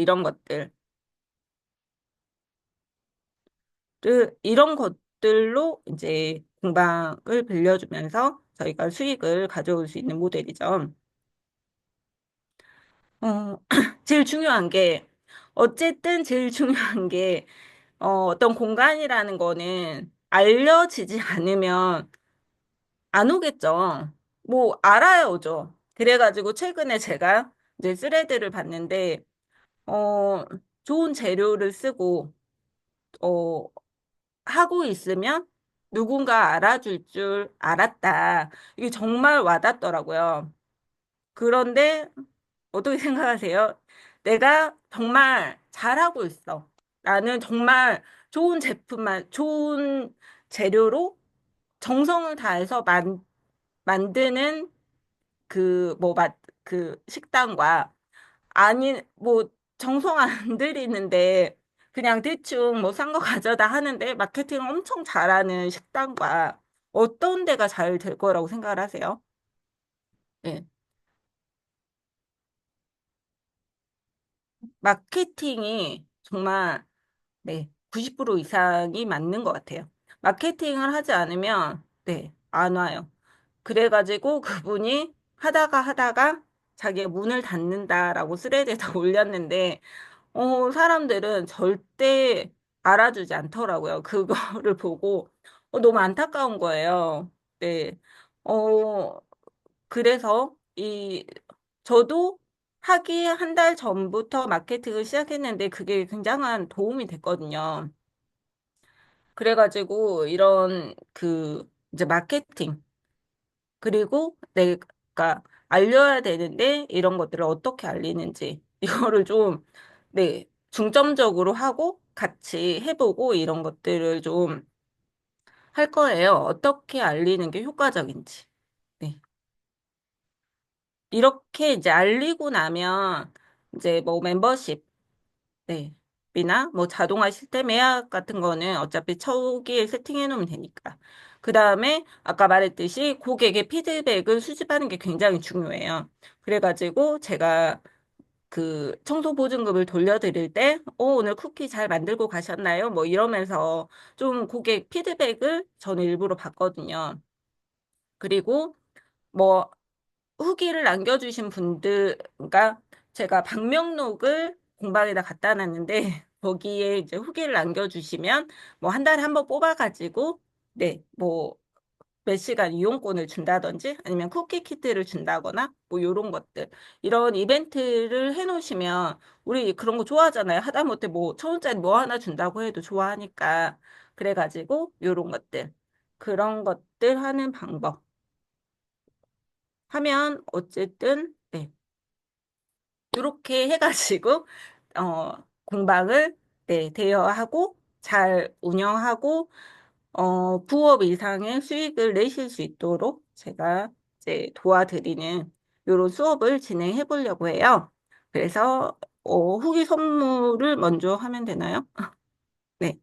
이런 것들로 이제 공방을 빌려주면서 저희가 수익을 가져올 수 있는 모델이죠. 어, 제일 중요한 게, 어떤 공간이라는 거는 알려지지 않으면 안 오겠죠. 뭐, 알아야 오죠. 그래가지고 최근에 제가 이제 스레드를 봤는데, 어, 좋은 재료를 쓰고, 어, 하고 있으면 누군가 알아줄 줄 알았다. 이게 정말 와닿더라고요. 그런데 어떻게 생각하세요? 내가 정말 잘하고 있어. 나는 정말 좋은 재료로 정성을 다해서 만드는 그, 뭐, 그 식당과 아니 뭐 정성 안 들이는데 그냥 대충 뭐 싼 거 가져다 하는데 마케팅 엄청 잘하는 식당과 어떤 데가 잘 될 거라고 생각을 하세요? 네. 마케팅이 정말 네, 90% 이상이 맞는 것 같아요. 마케팅을 하지 않으면 네, 안 와요. 그래가지고 그분이 하다가 자기가 문을 닫는다라고 스레드에다 올렸는데 사람들은 절대 알아주지 않더라고요. 그거를 보고 너무 안타까운 거예요. 네. 어, 그래서 저도 하기 한 달 전부터 마케팅을 시작했는데 그게 굉장한 도움이 됐거든요. 그래가지고 이런 이제 마케팅 그리고 내가 알려야 되는데 이런 것들을 어떻게 알리는지 이거를 좀 네, 중점적으로 하고 같이 해보고 이런 것들을 좀 할 거예요. 어떻게 알리는 게 효과적인지. 네. 이렇게 이제 알리고 나면 이제 뭐 멤버십, 네. 이나 뭐 자동화 시스템 예약 같은 거는 어차피 초기에 세팅해 놓으면 되니까. 그 다음에 아까 말했듯이 고객의 피드백을 수집하는 게 굉장히 중요해요. 그래가지고 제가 청소 보증금을 돌려드릴 때, 오늘 쿠키 잘 만들고 가셨나요? 뭐 이러면서 좀 고객 피드백을 저는 일부러 받거든요. 그리고 뭐 후기를 남겨주신 분들, 그러니까 제가 방명록을 공방에다 갖다 놨는데, 거기에 이제 후기를 남겨주시면, 뭐 한 달에 한 번 뽑아가지고, 네, 뭐 몇 시간 이용권을 준다든지, 아니면 쿠키 키트를 준다거나, 뭐 요런 것들. 이런 이벤트를 해놓으시면, 우리 그런 거 좋아하잖아요. 하다못해 뭐 1,000원짜리 뭐 하나 준다고 해도 좋아하니까. 그래가지고, 요런 것들. 그런 것들 하는 방법. 하면, 어쨌든, 네. 이렇게 해가지고 공방을 네, 대여하고 잘 운영하고 부업 이상의 수익을 내실 수 있도록 제가 이제 도와드리는 이런 수업을 진행해 보려고 해요. 그래서 후기 선물을 먼저 하면 되나요? 네.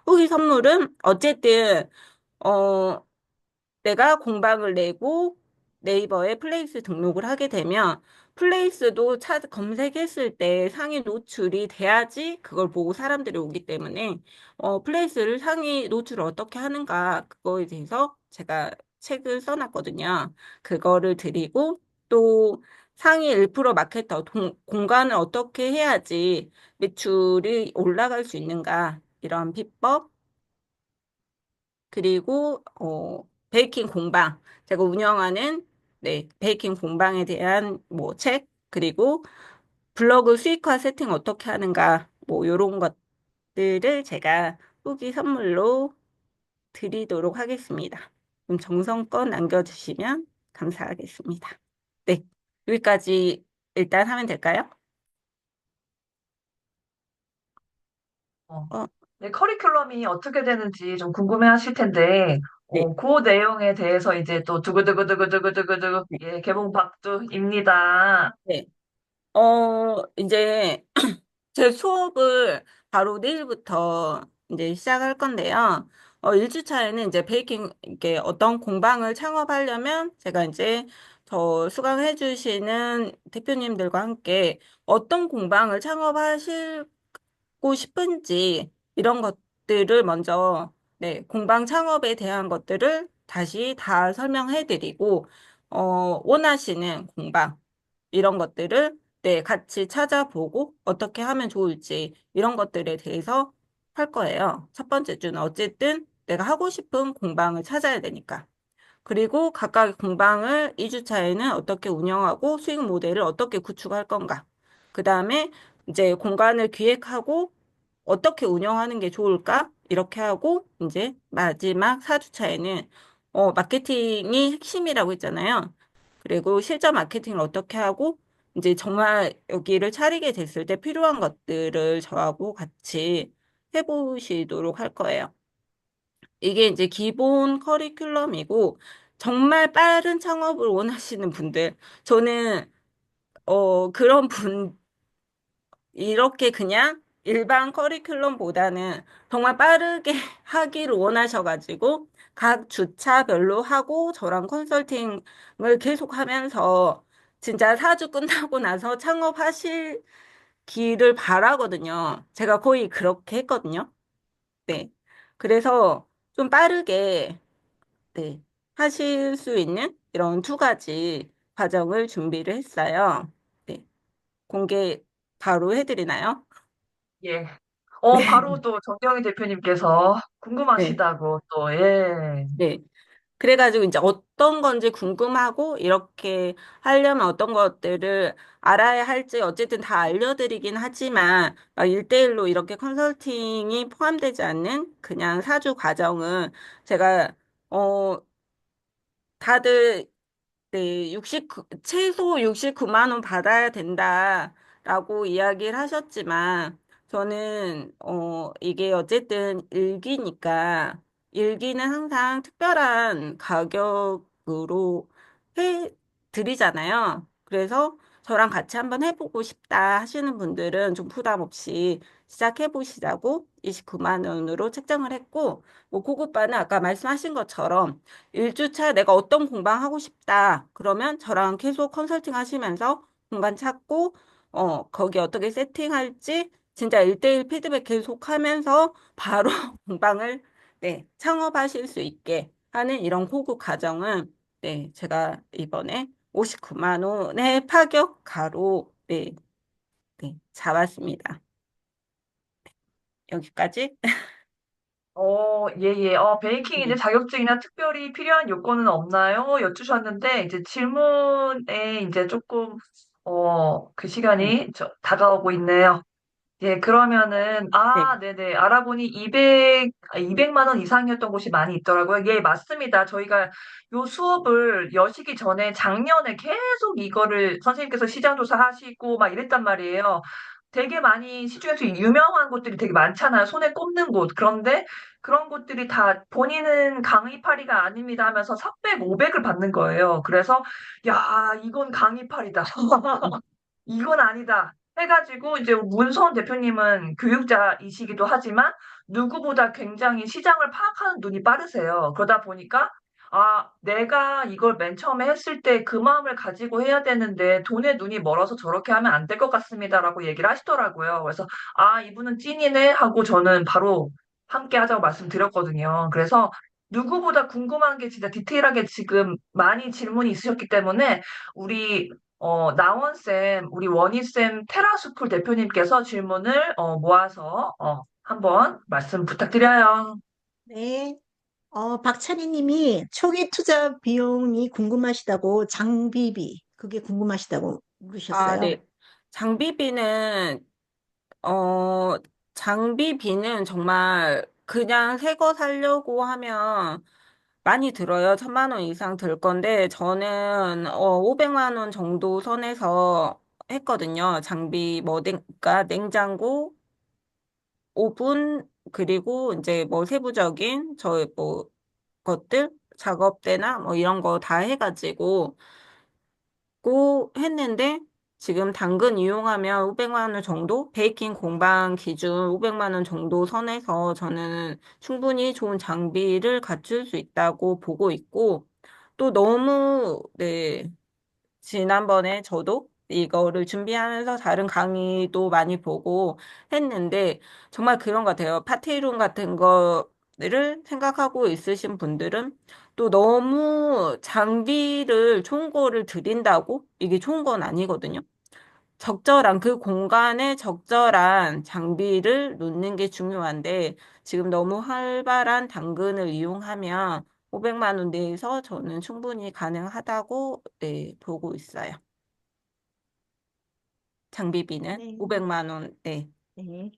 후기 선물은 어쨌든 어, 내가 공방을 내고 네이버에 플레이스 등록을 하게 되면 플레이스도 검색했을 때 상위 노출이 돼야지 그걸 보고 사람들이 오기 때문에 플레이스를 상위 노출을 어떻게 하는가 그거에 대해서 제가 책을 써놨거든요. 그거를 드리고 또 상위 1% 마케터 공간을 어떻게 해야지 매출이 올라갈 수 있는가 이런 비법 그리고 베이킹 공방 제가 운영하는 네 베이킹 공방에 대한 뭐 책 그리고 블로그 수익화 세팅 어떻게 하는가 뭐 요런 것들을 제가 후기 선물로 드리도록 하겠습니다. 그럼 정성껏 남겨주시면 감사하겠습니다. 네, 여기까지 일단 하면 될까요? 어. 어, 네, 커리큘럼이 어떻게 되는지 좀 궁금해 하실 텐데, 네, 그 내용에 대해서 이제 또 두구두구두구두구두구두구, 네. 예, 개봉 박두입니다. 네. 이제 제 수업을 바로 내일부터 이제 시작할 건데요. 1주차에는 이제 베이킹, 이게 어떤 공방을 창업하려면 제가 이제 저 수강해 주시는 대표님들과 함께 어떤 공방을 창업하시고 싶은지 이런 것들을 먼저, 네, 공방 창업에 대한 것들을 다시 다 설명해 드리고, 원하시는 공방, 이런 것들을 네, 같이 찾아보고 어떻게 하면 좋을지 이런 것들에 대해서 할 거예요. 첫 번째 주는 어쨌든 내가 하고 싶은 공방을 찾아야 되니까. 그리고 각각의 공방을 2주차에는 어떻게 운영하고 수익 모델을 어떻게 구축할 건가. 그 다음에 이제 공간을 기획하고 어떻게 운영하는 게 좋을까? 이렇게 하고 이제 마지막 4주차에는 마케팅이 핵심이라고 했잖아요. 그리고 실전 마케팅을 어떻게 하고 이제 정말 여기를 차리게 됐을 때 필요한 것들을 저하고 같이 해보시도록 할 거예요. 이게 이제 기본 커리큘럼이고 정말 빠른 창업을 원하시는 분들 저는 그런 이렇게 그냥 일반 커리큘럼보다는 정말 빠르게 하기를 원하셔가지고 각 주차별로 하고 저랑 컨설팅을 계속 하면서 진짜 4주 끝나고 나서 창업하실 기를 바라거든요. 제가 거의 그렇게 했거든요. 네. 그래서 좀 빠르게, 네, 하실 수 있는 이런 두 가지 과정을 준비를 했어요. 네. 공개 바로 해드리나요? 예. 네. 바로 또 정경희 대표님께서 네. 궁금하시다고 또, 예. 네. 그래가지고 이제 어떤 건지 궁금하고 이렇게 하려면 어떤 것들을 알아야 할지 어쨌든 다 알려드리긴 하지만 막 1대1로 이렇게 컨설팅이 포함되지 않는 그냥 사주 과정은 제가 다들 네, 69, 최소 69만 원 받아야 된다라고 이야기를 하셨지만, 저는, 이게 어쨌든 일기니까, 일기는 항상 특별한 가격으로 해 드리잖아요. 그래서 저랑 같이 한번 해보고 싶다 하시는 분들은 좀 부담 없이 시작해 보시자고 29만 원으로 책정을 했고, 뭐 고급반은 아까 말씀하신 것처럼 1주차 내가 어떤 공방 하고 싶다. 그러면 저랑 계속 컨설팅 하시면서 공간 찾고, 거기 어떻게 세팅할지 진짜 1대1 피드백 계속 하면서 바로 공방을, 네, 창업하실 수 있게 하는 이런 호구 과정은, 네, 제가 이번에 59만 원의 파격 가로, 네, 네, 잡았습니다. 여기까지. 예, 예. 베이킹인데 네, 자격증이나 특별히 필요한 요건은 없나요? 여쭈셨는데, 이제 질문에 이제 조금, 그 네, 시간이 다가오고 있네요. 예, 그러면은, 네, 네네. 알아보니 200만 원 이상이었던 곳이 많이 있더라고요. 예, 맞습니다. 저희가 요 수업을 여시기 전에 작년에 계속 이거를 선생님께서 시장 조사하시고 막 이랬단 말이에요. 되게 많이 시중에서 유명한 곳들이 되게 많잖아요. 손에 꼽는 곳. 그런데 그런 곳들이 다 본인은 강의파리가 아닙니다 하면서 400, 500을 받는 거예요. 그래서, 야, 이건 강의파리다. 이건 아니다. 해가지고 이제 문서원 대표님은 교육자이시기도 하지만 누구보다 굉장히 시장을 파악하는 눈이 빠르세요. 그러다 보니까 내가 이걸 맨 처음에 했을 때 그 마음을 가지고 해야 되는데 돈에 눈이 멀어서 저렇게 하면 안 될 것 같습니다라고 얘기를 하시더라고요. 그래서 이분은 찐이네 하고 저는 바로 함께 하자고 말씀드렸거든요. 그래서 누구보다 궁금한 게 진짜 디테일하게 지금 많이 질문이 있으셨기 때문에 우리 나원쌤, 우리 원희쌤 테라스쿨 대표님께서 질문을 모아서 한번 말씀 부탁드려요. 네. 박찬희 님이 초기 투자 비용이 궁금하시다고 장비비, 그게 궁금하시다고 아, 물으셨어요. 네. 장비비는 어, 장비비는 정말 그냥 새 거 사려고 하면 많이 들어요. 1,000만 원 이상 들 건데, 저는, 500만 원 정도 선에서 했거든요. 장비, 뭐, 그러니까 냉장고, 오븐, 그리고 이제 뭐 세부적인 뭐 것들, 작업대나 뭐 이런 거 다 해가지고, 고 했는데 지금 당근 이용하면 500만 원 정도? 베이킹 공방 기준 500만 원 정도 선에서 저는 충분히 좋은 장비를 갖출 수 있다고 보고 있고 또 너무 네 지난번에 저도 이거를 준비하면서 다른 강의도 많이 보고 했는데 정말 그런 것 같아요. 파티룸 같은 거를 생각하고 있으신 분들은 또 너무 장비를 좋은 거를 드린다고 이게 좋은 건 아니거든요. 적절한 그 공간에 적절한 장비를 놓는 게 중요한데 지금 너무 활발한 당근을 이용하면 500만 원 내에서 저는 충분히 가능하다고 네, 보고 있어요. 장비비는 네. 500만 원. 네. 네.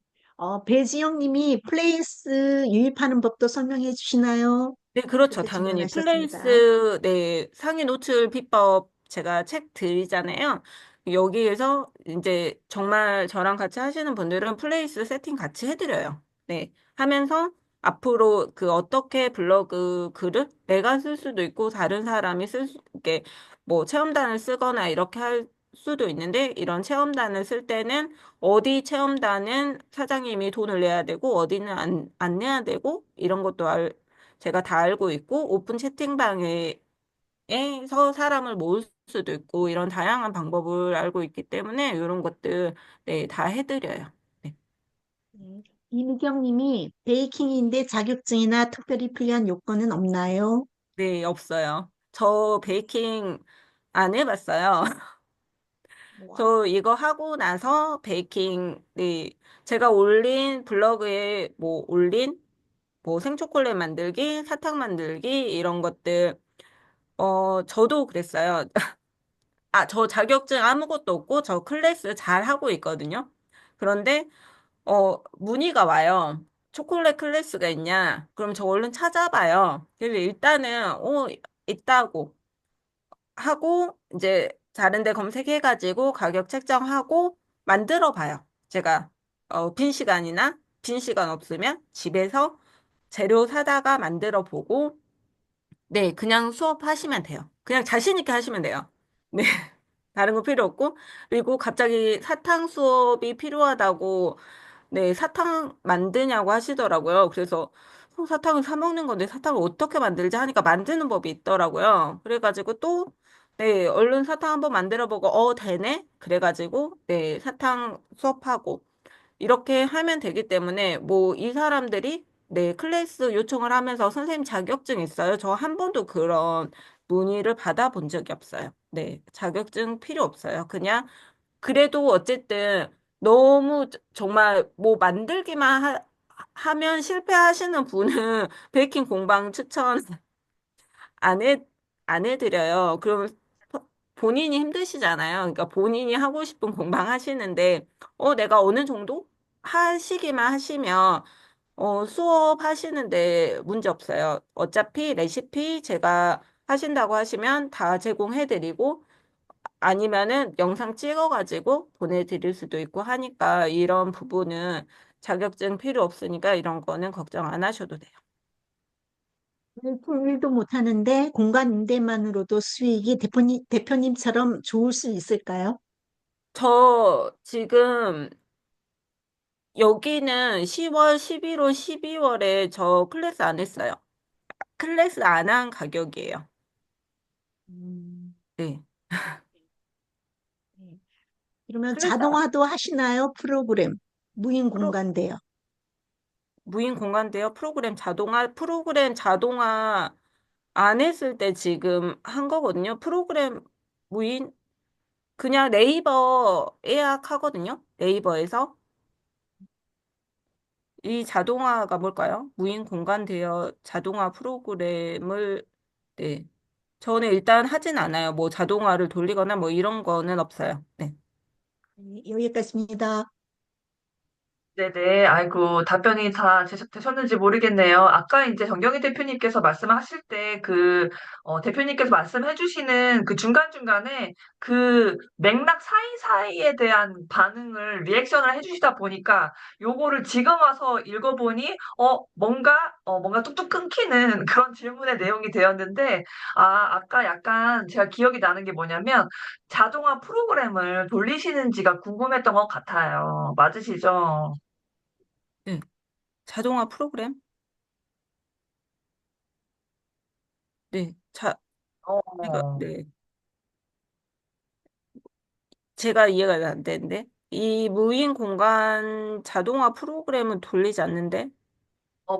배지영 님이 플레이스 유입하는 법도 설명해 주시나요? 네, 그렇죠. 그렇게 당연히 질문하셨습니다. 플레이스 네, 상위 노출 비법 제가 책 드리잖아요. 여기에서 이제 정말 저랑 같이 하시는 분들은 플레이스 세팅 같이 해드려요. 네. 하면서 앞으로 그 어떻게 블로그 글을 내가 쓸 수도 있고 다른 사람이 이렇게 뭐 체험단을 쓰거나 이렇게 할 수도 있는데 이런 체험단을 쓸 때는 어디 체험단은 사장님이 돈을 내야 되고 어디는 안 내야 되고 이런 것도 제가 다 알고 있고 오픈 채팅방에서 사람을 모을 수도 있고 이런 다양한 방법을 알고 있기 때문에 이런 것들 네, 다 해드려요. 네. 네. 이미경님이 베이킹인데 자격증이나 특별히 필요한 요건은 없나요? 네, 없어요. 저 베이킹 안 해봤어요. 뭐, 저 이거 하고 나서 베이킹, 네, 제가 올린 블로그에 뭐 올린 뭐 생초콜릿 만들기, 사탕 만들기 이런 것들, 저도 그랬어요. 아, 저 자격증 아무것도 없고 저 클래스 잘 하고 있거든요. 그런데, 문의가 와요. 초콜릿 클래스가 있냐? 그럼 저 얼른 찾아봐요. 그래서 일단은, 있다고. 하고 이제 다른 데 검색해가지고 가격 책정하고 만들어 봐요. 제가 빈 시간 없으면 집에서 재료 사다가 만들어 보고 네, 그냥 수업하시면 돼요. 그냥 자신 있게 하시면 돼요. 네. 다른 거 필요 없고 그리고 갑자기 사탕 수업이 필요하다고 네, 사탕 만드냐고 하시더라고요. 그래서 사탕을 사 먹는 건데 사탕을 어떻게 만들지 하니까 만드는 법이 있더라고요. 그래가지고 또, 네, 얼른 사탕 한번 만들어 보고, 되네? 그래가지고, 네, 사탕 수업하고. 이렇게 하면 되기 때문에, 뭐, 이 사람들이, 네, 클래스 요청을 하면서 선생님 자격증 있어요? 저 한 번도 그런 문의를 받아본 적이 없어요. 네, 자격증 필요 없어요. 그냥 그래도 어쨌든 너무 정말 뭐 만들기만 하면 실패하시는 분은 베이킹 공방 추천 안 해, 안 해드려요. 그럼 본인이 힘드시잖아요. 그러니까 본인이 하고 싶은 공방 하시는데, 내가 어느 정도 하시기만 하시면, 수업 하시는데 문제 없어요. 어차피 레시피 제가 하신다고 하시면 다 제공해드리고, 아니면은 영상 찍어가지고 보내드릴 수도 있고 하니까 이런 부분은 자격증 필요 없으니까 이런 거는 걱정 안 하셔도 돼요. 일도 못하는데 공간 임대만으로도 수익이 대표님처럼 좋을 수 있을까요? 저 지금 여기는 10월, 11월, 12월에 저 클래스 안 했어요. 클래스 안 한 가격이에요. 음, 네. 네. 그러면 클래스 자동화도 하시나요? 프로그램. 무인 프로, 공간대요. 무인 공간대요. 프로그램 자동화 안 했을 때 지금 한 거거든요. 프로그램 무인 그냥 네이버 예약하거든요. 네이버에서. 이 자동화가 뭘까요? 무인 공간 대여 자동화 프로그램을, 네. 저는 일단 하진 않아요. 뭐 자동화를 돌리거나 뭐 이런 거는 없어요. 네. 네, 여기까지입니다. 네네. 아이고, 답변이 다 되셨는지 모르겠네요. 아까 이제 정경희 대표님께서 말씀하실 때 대표님께서 말씀해 주시는 그 중간중간에 그 맥락 사이사이에 대한 반응을, 리액션을 해 주시다 보니까 요거를 지금 와서 읽어보니, 뭔가 뚝뚝 끊기는 그런 질문의 내용이 되었는데, 아까 약간 제가 기억이 나는 게 뭐냐면, 자동화 프로그램을 돌리시는지가 궁금했던 것 같아요. 맞으시죠? 네. 자동화 프로그램? 네. 어, 네. 제가 이해가 안 되는데. 이 무인 공간 자동화 프로그램은 돌리지 않는데?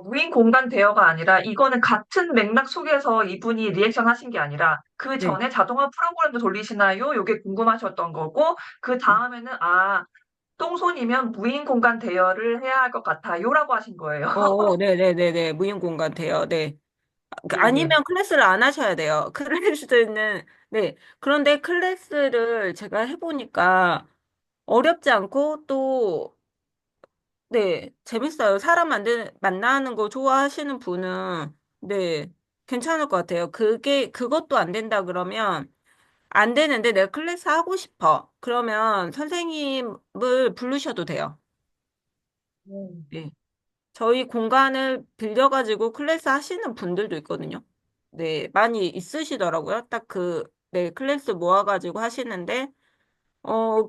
무인 공간 대여가 아니라 이거는 같은 맥락 속에서 이분이 리액션 하신 게 아니라 그 네. 전에 자동화 프로그램도 돌리시나요? 요게 궁금하셨던 거고 그 네. 다음에는 똥손이면 무인 공간 대여를 해야 할 것 같아요라고 하신 거예요. 네네네네. 무인 공간 돼요. 네. 네네. 아니면 클래스를 안 하셔야 돼요. 클래스는, 네. 그런데 클래스를 제가 해보니까 어렵지 않고 또, 네, 재밌어요. 만나는 거 좋아하시는 분은, 네, 괜찮을 것 같아요. 그것도 안 된다 그러면, 안 되는데 내가 클래스 하고 싶어. 그러면 선생님을 부르셔도 돼요. 음. 네. 저희 공간을 빌려가지고 클래스 하시는 분들도 있거든요. 네, 많이 있으시더라고요. 네, 클래스 모아가지고 하시는데,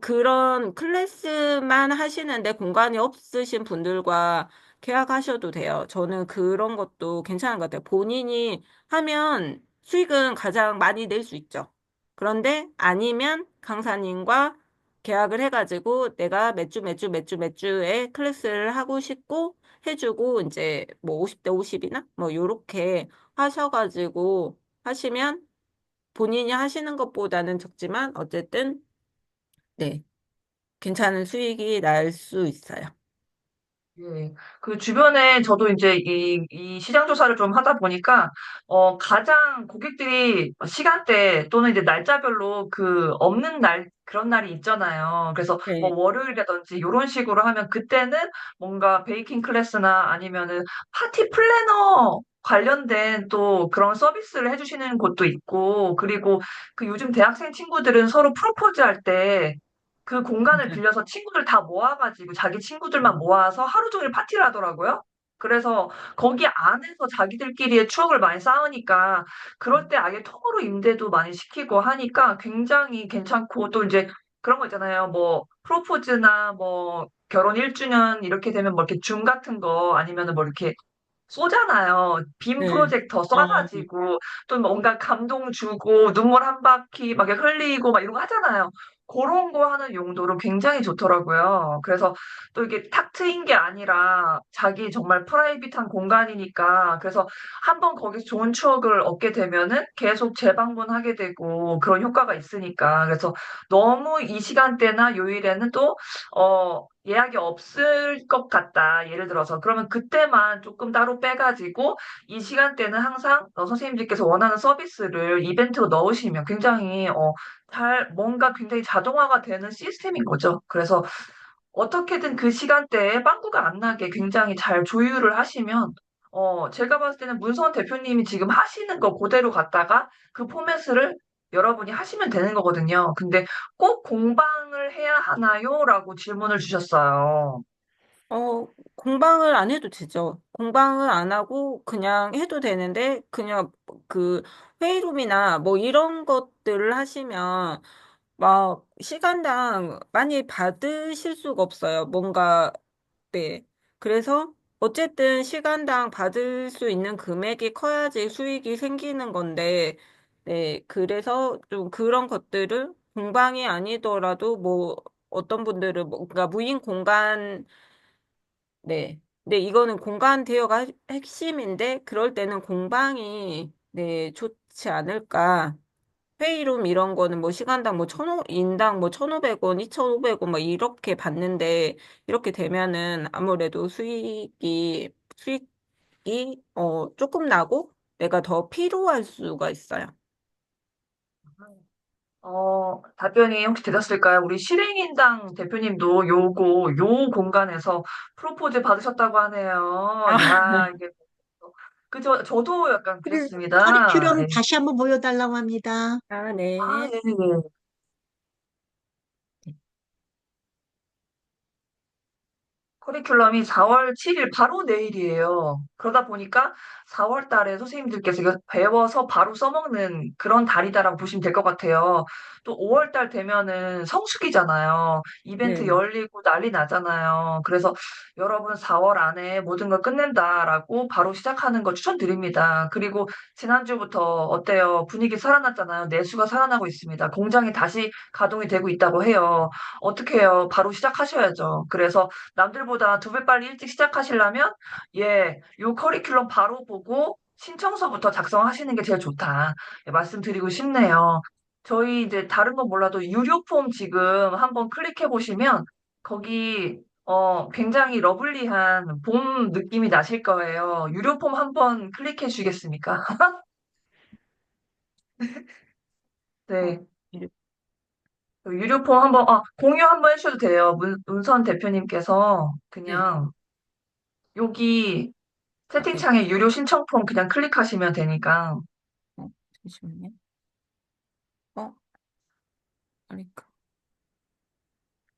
그런 클래스만 하시는데 공간이 없으신 분들과 계약하셔도 돼요. 저는 그런 것도 괜찮은 것 같아요. 본인이 하면 수익은 가장 많이 낼 수 있죠. 그런데 아니면 강사님과 계약을 해가지고 내가 몇 주에 클래스를 하고 싶고 해주고 이제 뭐 50대 50이나 뭐 요렇게 하셔가지고 하시면 본인이 하시는 것보다는 적지만 어쨌든 네. 괜찮은 수익이 날 수 있어요. 예. 그 주변에 저도 이제 이 시장 조사를 좀 하다 보니까, 가장 고객들이 시간대 또는 이제 날짜별로 그 없는 날, 그런 날이 있잖아요. 그래서 뭐 네, 월요일이라든지 이런 식으로 하면 그때는 뭔가 베이킹 클래스나 아니면은 파티 플래너 관련된 또 그런 서비스를 해주시는 곳도 있고, 그리고 그 요즘 대학생 친구들은 서로 프로포즈 할때 그 공간을 맞아요. 빌려서 친구들 다 모아가지고 자기 친구들만 모아서 하루 종일 파티를 하더라고요. 그래서 거기 안에서 자기들끼리의 추억을 많이 쌓으니까 그럴 때 아예 통으로 임대도 많이 시키고 하니까 굉장히 괜찮고 또 이제 그런 거 있잖아요. 뭐 프로포즈나 뭐 결혼 1주년 이렇게 되면 뭐 이렇게 줌 같은 거 아니면은 뭐 이렇게 쏘잖아요. 빔 네. 프로젝터 어, 쏴가지고 또 뭔가 감동 주고 눈물 한 바퀴 막 이렇게 흘리고 막 이런 거 하잖아요. 그런 거 하는 용도로 굉장히 좋더라고요. 그래서 또 이게 탁 트인 게 아니라 자기 정말 프라이빗한 공간이니까 그래서 한번 거기서 좋은 추억을 얻게 되면은 계속 재방문하게 되고 그런 효과가 있으니까 그래서 너무 이 시간대나 요일에는 또 예약이 없을 것 같다. 예를 들어서. 그러면 그때만 조금 따로 빼가지고 이 시간대는 항상 선생님들께서 원하는 서비스를 이벤트로 넣으시면 굉장히 뭔가 굉장히 자동화가 되는 시스템인 거죠. 그래서 어떻게든 그 시간대에 빵꾸가 안 나게 굉장히 잘 조율을 하시면, 제가 봤을 때는 문서원 대표님이 지금 하시는 거 그대로 갖다가 그 포맷을 여러분이 하시면 되는 거거든요. 근데 꼭 공방을 해야 하나요? 라고 질문을 주셨어요. 공방을 안 해도 되죠. 공방을 안 하고 그냥 해도 되는데, 그냥 그 회의룸이나 뭐 이런 것들을 하시면 막 시간당 많이 받으실 수가 없어요. 뭔가, 네. 그래서 어쨌든 시간당 받을 수 있는 금액이 커야지 수익이 생기는 건데, 네. 그래서 좀 그런 것들을 공방이 아니더라도 뭐 어떤 분들은 뭔가 무인 공간, 네. 근데 이거는 공간 대여가 핵심인데, 그럴 때는 공방이, 네, 좋지 않을까. 회의룸 이런 거는 뭐 시간당 뭐 인당 뭐 1,500원, 2,500원 막 이렇게 받는데 이렇게 되면은 아무래도 수익이 조금 나고 내가 더 필요할 수가 있어요. 답변이 혹시 되셨을까요? 우리 실행인당 대표님도 요 공간에서 프로포즈 받으셨다고 하네요. 아, 야, 이게, 그죠? 저도 약간 그랬습니다. 커리큘럼 예. 다시 한번 보여달라고 합니다. 아, 아, 네. 예, 예. 커리큘럼이 4월 7일 바로 내일이에요. 그러다 보니까 4월 달에 선생님들께서 이거 배워서 바로 써먹는 그런 달이다라고 보시면 될 것 같아요. 또 5월 달 되면은 성수기잖아요. 이벤트 네. 열리고 난리 나잖아요. 그래서 여러분 4월 안에 모든 걸 끝낸다라고 바로 시작하는 거 추천드립니다. 그리고 지난주부터 어때요? 분위기 살아났잖아요. 내수가 살아나고 있습니다. 공장이 다시 가동이 되고 있다고 해요. 어떻게 해요? 바로 시작하셔야죠. 그래서 남들보다 2배 빨리 일찍 시작하시려면, 요 커리큘럼 바로 보고 신청서부터 작성하시는 게 제일 좋다. 말씀드리고 싶네요. 저희 이제 다른 건 몰라도 유료 폼 지금 한번 클릭해 보시면 거기 굉장히 러블리한 봄 느낌이 나실 거예요. 유료 폼 한번 클릭해 주시겠습니까? 어, 네. 네. 유료 폼 한번, 공유 한번 해주셔도 돼요. 문선 대표님께서 네. 그냥 여기 아, 네. 채팅창에 유료 신청 폼 그냥 클릭하시면 되니까. 잠시만요. 어, 그러니까.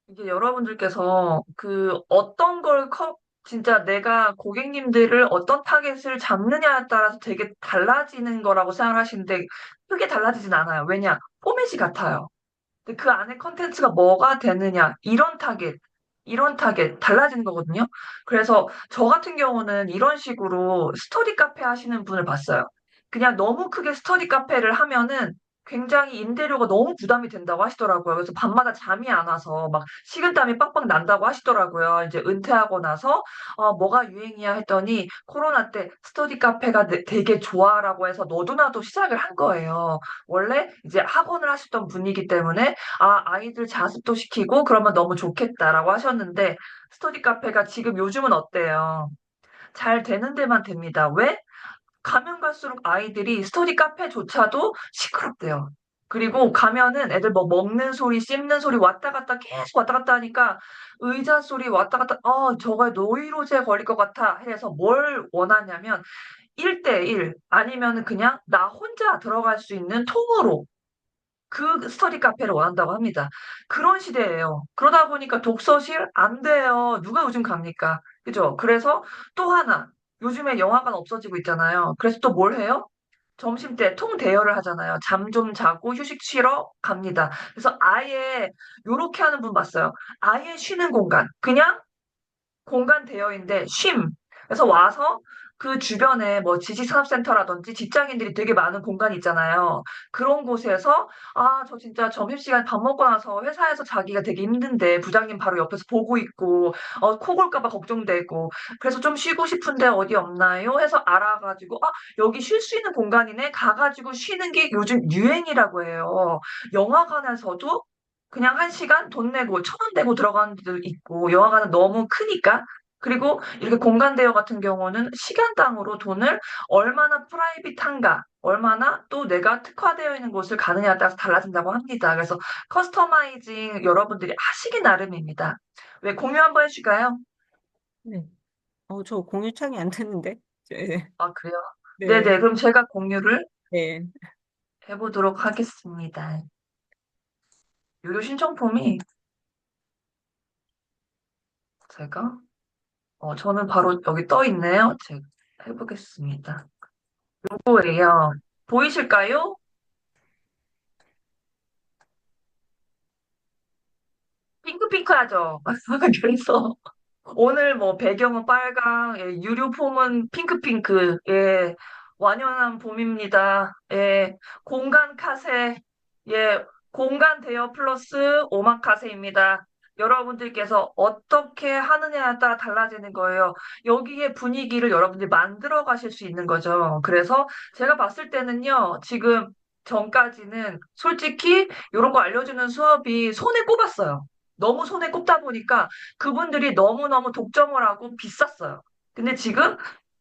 이게 여러분들께서 그 어떤 걸 진짜 내가 고객님들을 어떤 타겟을 잡느냐에 따라서 되게 달라지는 거라고 생각하시는데 크게 달라지진 않아요. 왜냐? 포맷이 같아요. 근데 그 안에 컨텐츠가 뭐가 되느냐, 이런 타겟, 달라지는 거거든요. 그래서 저 같은 경우는 이런 식으로 스터디 카페 하시는 분을 봤어요. 그냥 너무 크게 스터디 카페를 하면은 굉장히 임대료가 너무 부담이 된다고 하시더라고요. 그래서 밤마다 잠이 안 와서 막 식은땀이 빡빡 난다고 하시더라고요. 이제 은퇴하고 나서 뭐가 유행이야 했더니 코로나 때 스터디 카페가 되게 좋아라고 해서 너도나도 시작을 한 거예요. 원래 이제 학원을 하셨던 분이기 때문에 아이들 자습도 시키고 그러면 너무 좋겠다라고 하셨는데 스터디 카페가 지금 요즘은 어때요? 잘 되는 데만 됩니다. 왜? 가면 갈수록 아이들이 스터디 카페조차도 시끄럽대요. 그리고 가면은 애들 뭐 먹는 소리, 씹는 소리 왔다 갔다 계속 왔다 갔다 하니까 의자 소리 왔다 갔다, 저거에 노이로제 걸릴 것 같아 해서 뭘 원하냐면 1대1 아니면은 그냥 나 혼자 들어갈 수 있는 통으로 그 스터디 카페를 원한다고 합니다. 그런 시대예요. 그러다 보니까 독서실 안 돼요. 누가 요즘 갑니까? 그죠? 그래서 또 하나, 요즘에 영화관 없어지고 있잖아요. 그래서 또 뭘 해요? 점심때 통대여를 하잖아요. 잠 좀 자고 휴식 쉬러 갑니다. 그래서 아예 요렇게 하는 분 봤어요. 아예 쉬는 공간. 그냥 공간 대여인데 쉼. 그래서 와서 그 주변에 뭐 지식산업센터라든지 직장인들이 되게 많은 공간이 있잖아요. 그런 곳에서 저 진짜 점심시간 밥 먹고 나서 회사에서 자기가 되게 힘든데 부장님 바로 옆에서 보고 있고 코 골까 봐 걱정되고 그래서 좀 쉬고 싶은데 어디 없나요? 해서 알아가지고 여기 쉴 수 있는 공간이네. 가가지고 쉬는 게 요즘 유행이라고 해요. 영화관에서도 그냥 1시간 돈 내고 1,000원 내고 들어가는 데도 있고 영화관은 너무 크니까 그리고 이렇게 공간 대여 같은 경우는 시간당으로 돈을 얼마나 프라이빗한가, 얼마나 또 내가 특화되어 있는 곳을 가느냐에 따라서 달라진다고 합니다. 그래서 커스터마이징 여러분들이 하시기 나름입니다. 왜 공유 한번 해줄까요? 네. 저 공유창이 안 됐는데. 네. 아, 그래요? 네. 네네. 그럼 제가 공유를 네. 해보도록 하겠습니다. 유료 신청폼이 제가, 저는 바로 여기 떠 있네요. 제가 해보겠습니다. 요거예요. 보이실까요? 핑크핑크하죠? 그래서 오늘 뭐 배경은 빨강, 예, 유료 폼은 핑크핑크, 예, 완연한 봄입니다. 예, 공간 카세, 예, 공간 대여 플러스 오마카세입니다. 여러분들께서 어떻게 하느냐에 따라 달라지는 거예요. 여기에 분위기를 여러분들이 만들어 가실 수 있는 거죠. 그래서 제가 봤을 때는요, 지금 전까지는 솔직히 이런 거 알려주는 수업이 손에 꼽았어요. 너무 손에 꼽다 보니까 그분들이 너무너무 독점을 하고 비쌌어요. 근데 지금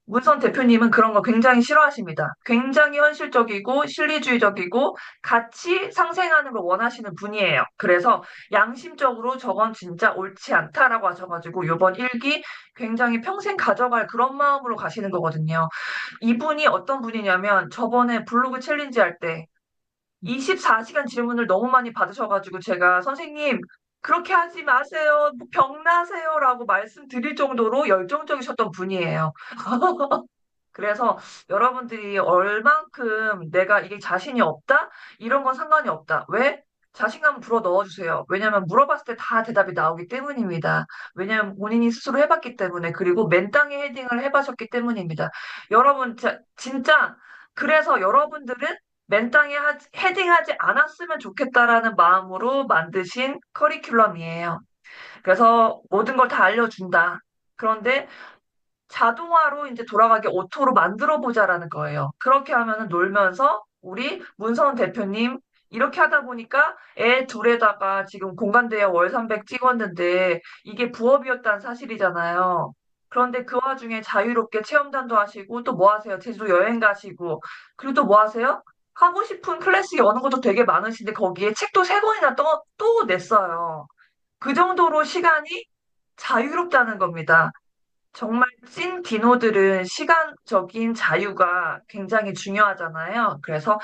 문선 대표님은 그런 거 굉장히 싫어하십니다. 굉장히 현실적이고 실리주의적이고 같이 상생하는 걸 원하시는 분이에요. 그래서 양심적으로 저건 진짜 옳지 않다라고 하셔가지고 이번 일기 굉장히 평생 가져갈 그런 마음으로 가시는 거거든요. 이분이 어떤 분이냐면 저번에 블로그 챌린지 할 때 24시간 질문을 너무 많이 받으셔가지고 제가 선생님 그렇게 하지 마세요. 뭐 병나세요라고 말씀드릴 정도로 열정적이셨던 분이에요. 그래서 여러분들이 얼만큼 내가 이게 자신이 없다? 이런 건 상관이 없다. 왜? 자신감 불어 넣어주세요. 왜냐면 물어봤을 때 다 대답이 나오기 때문입니다. 왜냐면 본인이 스스로 해봤기 때문에 그리고 맨땅에 헤딩을 해봐셨기 때문입니다. 여러분 진짜 그래서 여러분들은 맨땅에 헤딩하지 않았으면 좋겠다라는 마음으로 만드신 커리큘럼이에요. 그래서 모든 걸 다 알려준다. 그런데 자동화로 이제 돌아가게 오토로 만들어 보자라는 거예요. 그렇게 하면은 놀면서 우리 문서원 대표님 이렇게 하다 보니까 애 둘에다가 지금 공간대여 월 300 찍었는데 이게 부업이었다는 사실이잖아요. 그런데 그 와중에 자유롭게 체험단도 하시고 또 뭐 하세요? 제주도 여행 가시고 그리고 또 뭐 하세요? 하고 싶은 클래스 여는 것도 되게 많으신데 거기에 책도 세 권이나 또 냈어요. 그 정도로 시간이 자유롭다는 겁니다. 정말 찐 디노들은 시간적인 자유가 굉장히 중요하잖아요. 그래서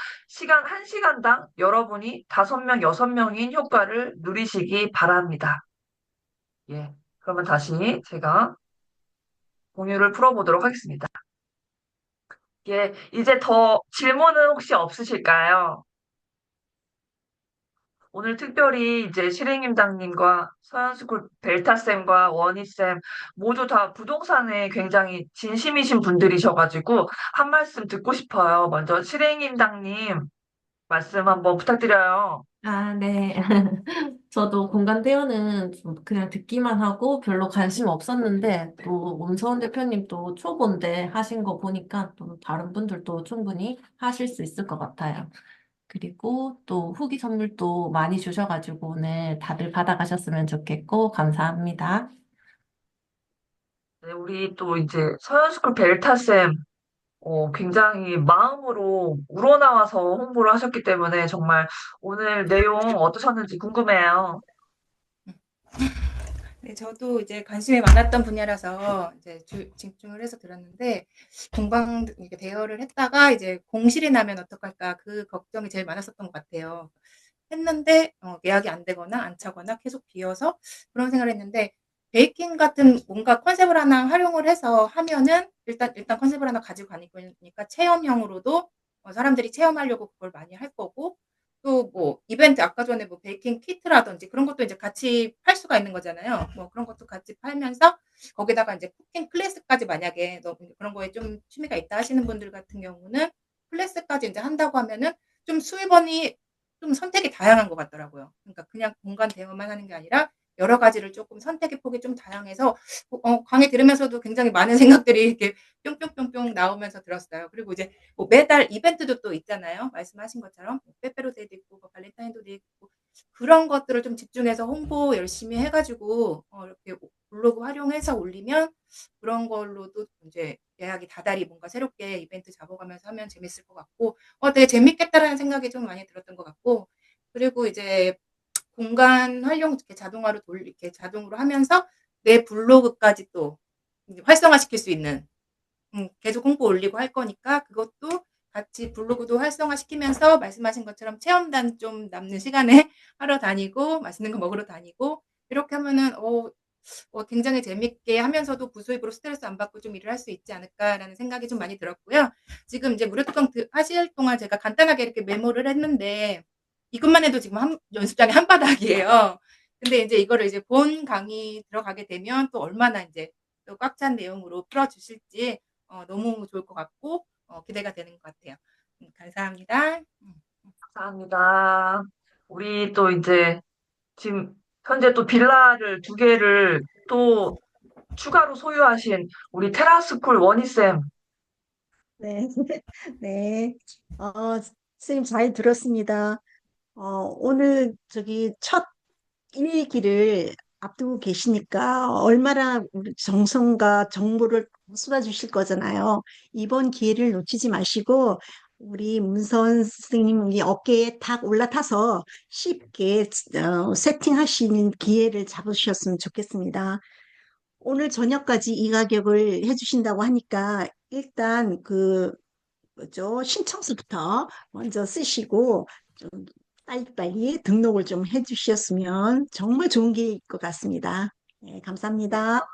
한 시간당 여러분이 5명, 6명인 효과를 누리시기 바랍니다. 예. 그러면 다시 제가 공유를 풀어보도록 하겠습니다. 예. 이제 더 질문은 혹시 없으실까요? 오늘 특별히 이제 실행임당님과 서현스쿨 벨타쌤과 원희쌤 모두 다 부동산에 굉장히 진심이신 분들이셔가지고 한 말씀 듣고 싶어요. 먼저 실행임당님 말씀 한번 부탁드려요. 아, 네. 저도 공간 대여는 좀 그냥 듣기만 하고 별로 관심 없었는데 또 문서원 대표님 또 초보인데 하신 거 보니까 또 다른 분들도 충분히 하실 수 있을 것 같아요. 그리고 또 후기 선물도 많이 주셔가지고 오늘 다들 받아가셨으면 좋겠고 감사합니다. 네, 우리 또 이제 서현스쿨 벨타쌤 굉장히 마음으로 우러나와서 홍보를 하셨기 때문에 정말 오늘 내용 어떠셨는지 궁금해요. 네, 저도 이제 관심이 많았던 분야라서 이제 집중을 해서 들었는데 공방 이렇게 대여를 했다가 이제 공실이 나면 어떡할까 그 걱정이 제일 많았었던 것 같아요. 했는데 예약이 안 되거나 안 차거나 계속 비어서 그런 생각을 했는데 베이킹 같은 뭔가 컨셉을 하나 활용을 해서 하면은 일단 컨셉을 하나 가지고 가니까 체험형으로도 사람들이 체험하려고 그걸 많이 할 거고 또 뭐 이벤트 아까 전에 뭐 베이킹 키트라든지 그런 것도 이제 같이 팔 수가 있는 거잖아요. 뭐 그런 것도 같이 팔면서 거기다가 이제 쿠킹 클래스까지 만약에 그런 거에 좀 취미가 있다 하시는 분들 같은 경우는 클래스까지 이제 한다고 하면은 좀 수입원이 좀 선택이 다양한 것 같더라고요. 그러니까 그냥 공간 대여만 하는 게 아니라 여러 가지를 조금 선택의 폭이 좀 다양해서 강의 들으면서도 굉장히 많은 생각들이 이렇게 뿅뿅뿅뿅 나오면서 들었어요. 그리고 이제 뭐 매달 이벤트도 또 있잖아요. 말씀하신 것처럼 뭐 빼빼로데이도 있고 뭐 발렌타인데이도 있고 그런 것들을 좀 집중해서 홍보 열심히 해가지고 이렇게 블로그 활용해서 올리면 그런 걸로도 이제 예약이 다달이 뭔가 새롭게 이벤트 잡아가면서 하면 재밌을 것 같고 되게 재밌겠다라는 생각이 좀 많이 들었던 것 같고 그리고 이제 공간 활용 이렇게 자동화로 이렇게 자동으로 하면서 내 블로그까지 또 활성화시킬 수 있는 계속 홍보 올리고 할 거니까 그것도 같이 블로그도 활성화시키면서 말씀하신 것처럼 체험단 좀 남는 시간에 하러 다니고 맛있는 거 먹으러 다니고 이렇게 하면은 굉장히 재밌게 하면서도 부수입으로 스트레스 안 받고 좀 일을 할 수 있지 않을까라는 생각이 좀 많이 들었고요. 지금 이제 무료특강 하실 동안 제가 간단하게 이렇게 메모를 했는데 이것만 해도 지금 연습장이 한바닥이에요. 근데 이제 이거를 이제 본 강의 들어가게 되면 또 얼마나 이제 또 꽉 찬 내용으로 풀어주실지 너무 좋을 것 같고 기대가 되는 것 같아요. 감사합니다. 감사합니다. 우리 또 이제 지금 현재 또 빌라를 두 개를 또 추가로 소유하신 우리 테라스쿨 원희쌤. 네, 네. 선생님 잘 들었습니다. 오늘 저기 첫 일기를 앞두고 계시니까 얼마나 우리 정성과 정보를 쏟아주실 거잖아요. 이번 기회를 놓치지 마시고 우리 문선 선생님 우리 어깨에 탁 올라타서 쉽게 세팅하시는 기회를 잡으셨으면 좋겠습니다. 오늘 저녁까지 이 가격을 해주신다고 하니까 일단 그 뭐죠? 신청서부터 먼저 쓰시고 좀 빨리빨리 등록을 좀 해주셨으면 정말 좋은 기회일 것 같습니다. 네, 감사합니다.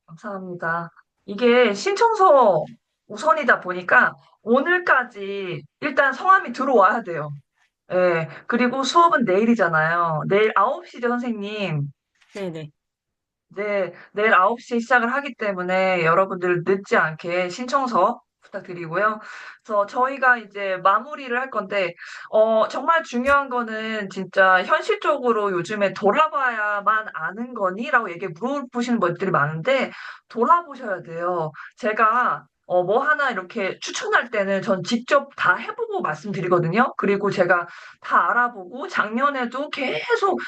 감사합니다. 이게 신청서 우선이다 보니까 오늘까지 일단 성함이 들어와야 돼요. 예, 그리고 수업은 내일이잖아요. 내일 9시죠, 선생님. 네네. 네, 내일 9시에 시작을 하기 때문에 여러분들 늦지 않게 신청서 부탁드리고요. 그래서 저희가 이제 마무리를 할 건데, 정말 중요한 거는 진짜 현실적으로 요즘에 돌아봐야만 아는 거니? 라고 얘기 물어보시는 분들이 많은데, 돌아보셔야 돼요. 제가 뭐 하나 이렇게 추천할 때는 전 직접 다 해보고 말씀드리거든요. 그리고 제가 다 알아보고 작년에도 계속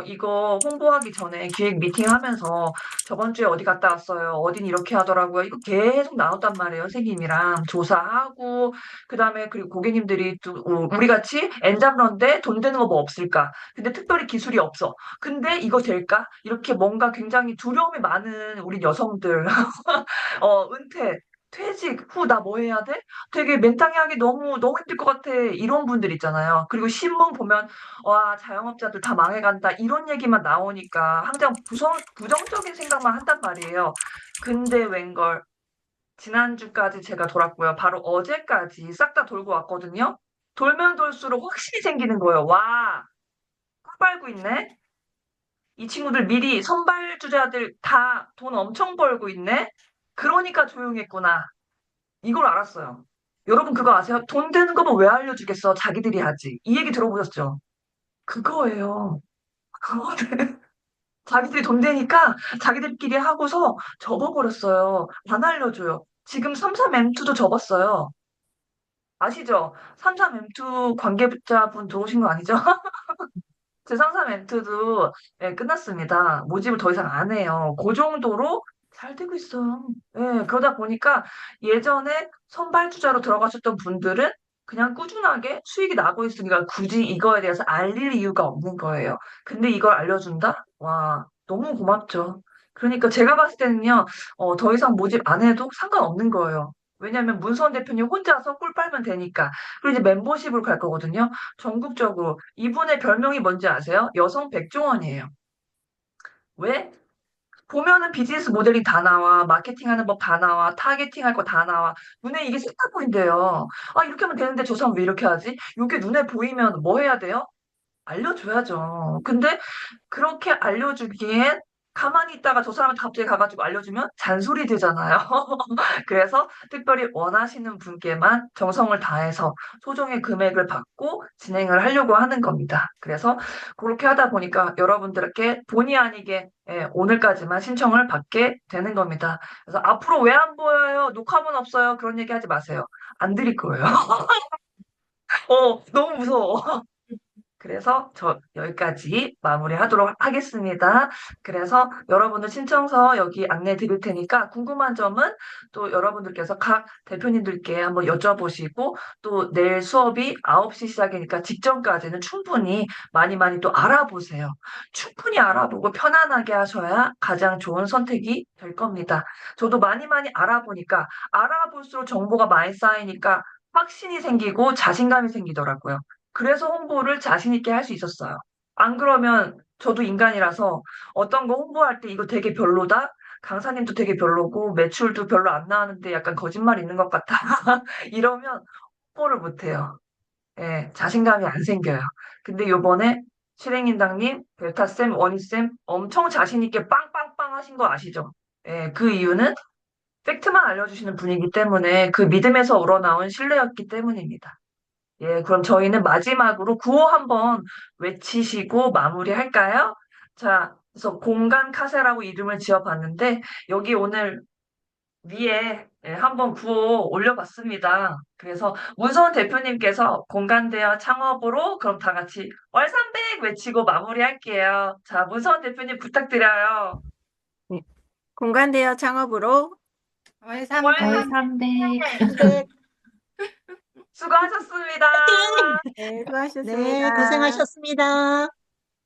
이거 홍보하기 전에 기획 미팅 하면서 저번 주에 어디 갔다 왔어요. 어딘 이렇게 하더라고요. 이거 계속 나눴단 말이에요. 선생님이랑 조사하고, 그다음에 그리고 고객님들이 또 우리 같이 엔잡런데 돈 되는 거 뭐 없을까? 근데 특별히 기술이 없어. 근데 이거 될까? 이렇게 뭔가 굉장히 두려움이 많은 우리 여성들, 은퇴, 퇴직 후 나 뭐 해야 돼? 되게 맨땅에 하기 너무 너무 힘들 것 같아. 이런 분들 있잖아요. 그리고 신문 보면 와, 자영업자들 다 망해간다. 이런 얘기만 나오니까 항상 부정적인 생각만 한단 말이에요. 근데 웬걸, 지난주까지 제가 돌았고요. 바로 어제까지 싹 다 돌고 왔거든요. 돌면 돌수록 확신이 생기는 거예요. 와, 빨고 있네. 이 친구들 미리 선발주자들 다 돈 엄청 벌고 있네. 그러니까 조용했구나. 이걸 알았어요. 여러분 그거 아세요? 돈 되는 거면 왜 알려주겠어? 자기들이 하지. 이 얘기 들어보셨죠? 그거예요. 그거를 자기들이 돈 되니까 자기들끼리 하고서 접어버렸어요. 안 알려줘요. 지금 33M2도 접었어요. 아시죠? 33M2 관계자분 들어오신 거 아니죠? 제 상사 멘트도 예, 끝났습니다. 모집을 더 이상 안 해요. 그 정도로 잘 되고 있어요. 예, 그러다 보니까 예전에 선발주자로 들어가셨던 분들은 그냥 꾸준하게 수익이 나고 있으니까 굳이 이거에 대해서 알릴 이유가 없는 거예요. 근데 이걸 알려준다? 와, 너무 고맙죠. 그러니까 제가 봤을 때는요, 더 이상 모집 안 해도 상관없는 거예요. 왜냐하면 문선 대표님 혼자서 꿀 빨면 되니까. 그리고 이제 멤버십으로 갈 거거든요. 전국적으로. 이분의 별명이 뭔지 아세요? 여성 백종원이에요. 왜? 보면은 비즈니스 모델링 다 나와, 마케팅하는 법 다 나와, 타겟팅 할 거 다 나와. 눈에 이게 쏙 보인대요. 아, 이렇게 하면 되는데 저 사람 왜 이렇게 하지? 이게 눈에 보이면 뭐 해야 돼요? 알려줘야죠. 근데 그렇게 알려주기엔 가만히 있다가 저 사람한테 갑자기 가가지고 알려주면 잔소리 되잖아요. 그래서 특별히 원하시는 분께만 정성을 다해서 소정의 금액을 받고 진행을 하려고 하는 겁니다. 그래서 그렇게 하다 보니까 여러분들께 본의 아니게 오늘까지만 신청을 받게 되는 겁니다. 그래서 앞으로 왜 안 보여요? 녹화본 없어요? 그런 얘기 하지 마세요. 안 드릴 거예요. 너무 무서워. 그래서 저 여기까지 마무리하도록 하겠습니다. 그래서 여러분들 신청서 여기 안내 드릴 테니까 궁금한 점은 또 여러분들께서 각 대표님들께 한번 여쭤보시고 또 내일 수업이 9시 시작이니까 직전까지는 충분히 많이 많이 또 알아보세요. 충분히 알아보고 편안하게 하셔야 가장 좋은 선택이 될 겁니다. 저도 많이 많이 알아보니까 알아볼수록 정보가 많이 쌓이니까 확신이 생기고 자신감이 생기더라고요. 그래서 홍보를 자신 있게 할 수 있었어요. 안 그러면 저도 인간이라서 어떤 거 홍보할 때 이거 되게 별로다? 강사님도 되게 별로고 매출도 별로 안 나왔는데 약간 거짓말 있는 것 같아. 이러면 홍보를 못 해요. 예, 자신감이 안 생겨요. 근데 요번에 실행인당님, 델타쌤, 원희쌤 엄청 자신 있게 빵빵빵 하신 거 아시죠? 예, 그 이유는 팩트만 알려주시는 분이기 때문에 그 믿음에서 우러나온 신뢰였기 때문입니다. 예, 그럼 저희는 마지막으로 구호 한번 외치시고 마무리할까요? 자, 그래서 공간 카세라고 이름을 지어봤는데, 여기 오늘 위에 한번 구호 올려봤습니다. 그래서 문서원 대표님께서 공간대여 창업으로 그럼 다 같이 월삼백 외치고 마무리할게요. 자, 문서원 대표님 부탁드려요. 네. 공간대여 창업으로 월삼백. 월삼백. 네, 수고하셨습니다. 네, 네, 수고하셨습니다. 고생하셨습니다.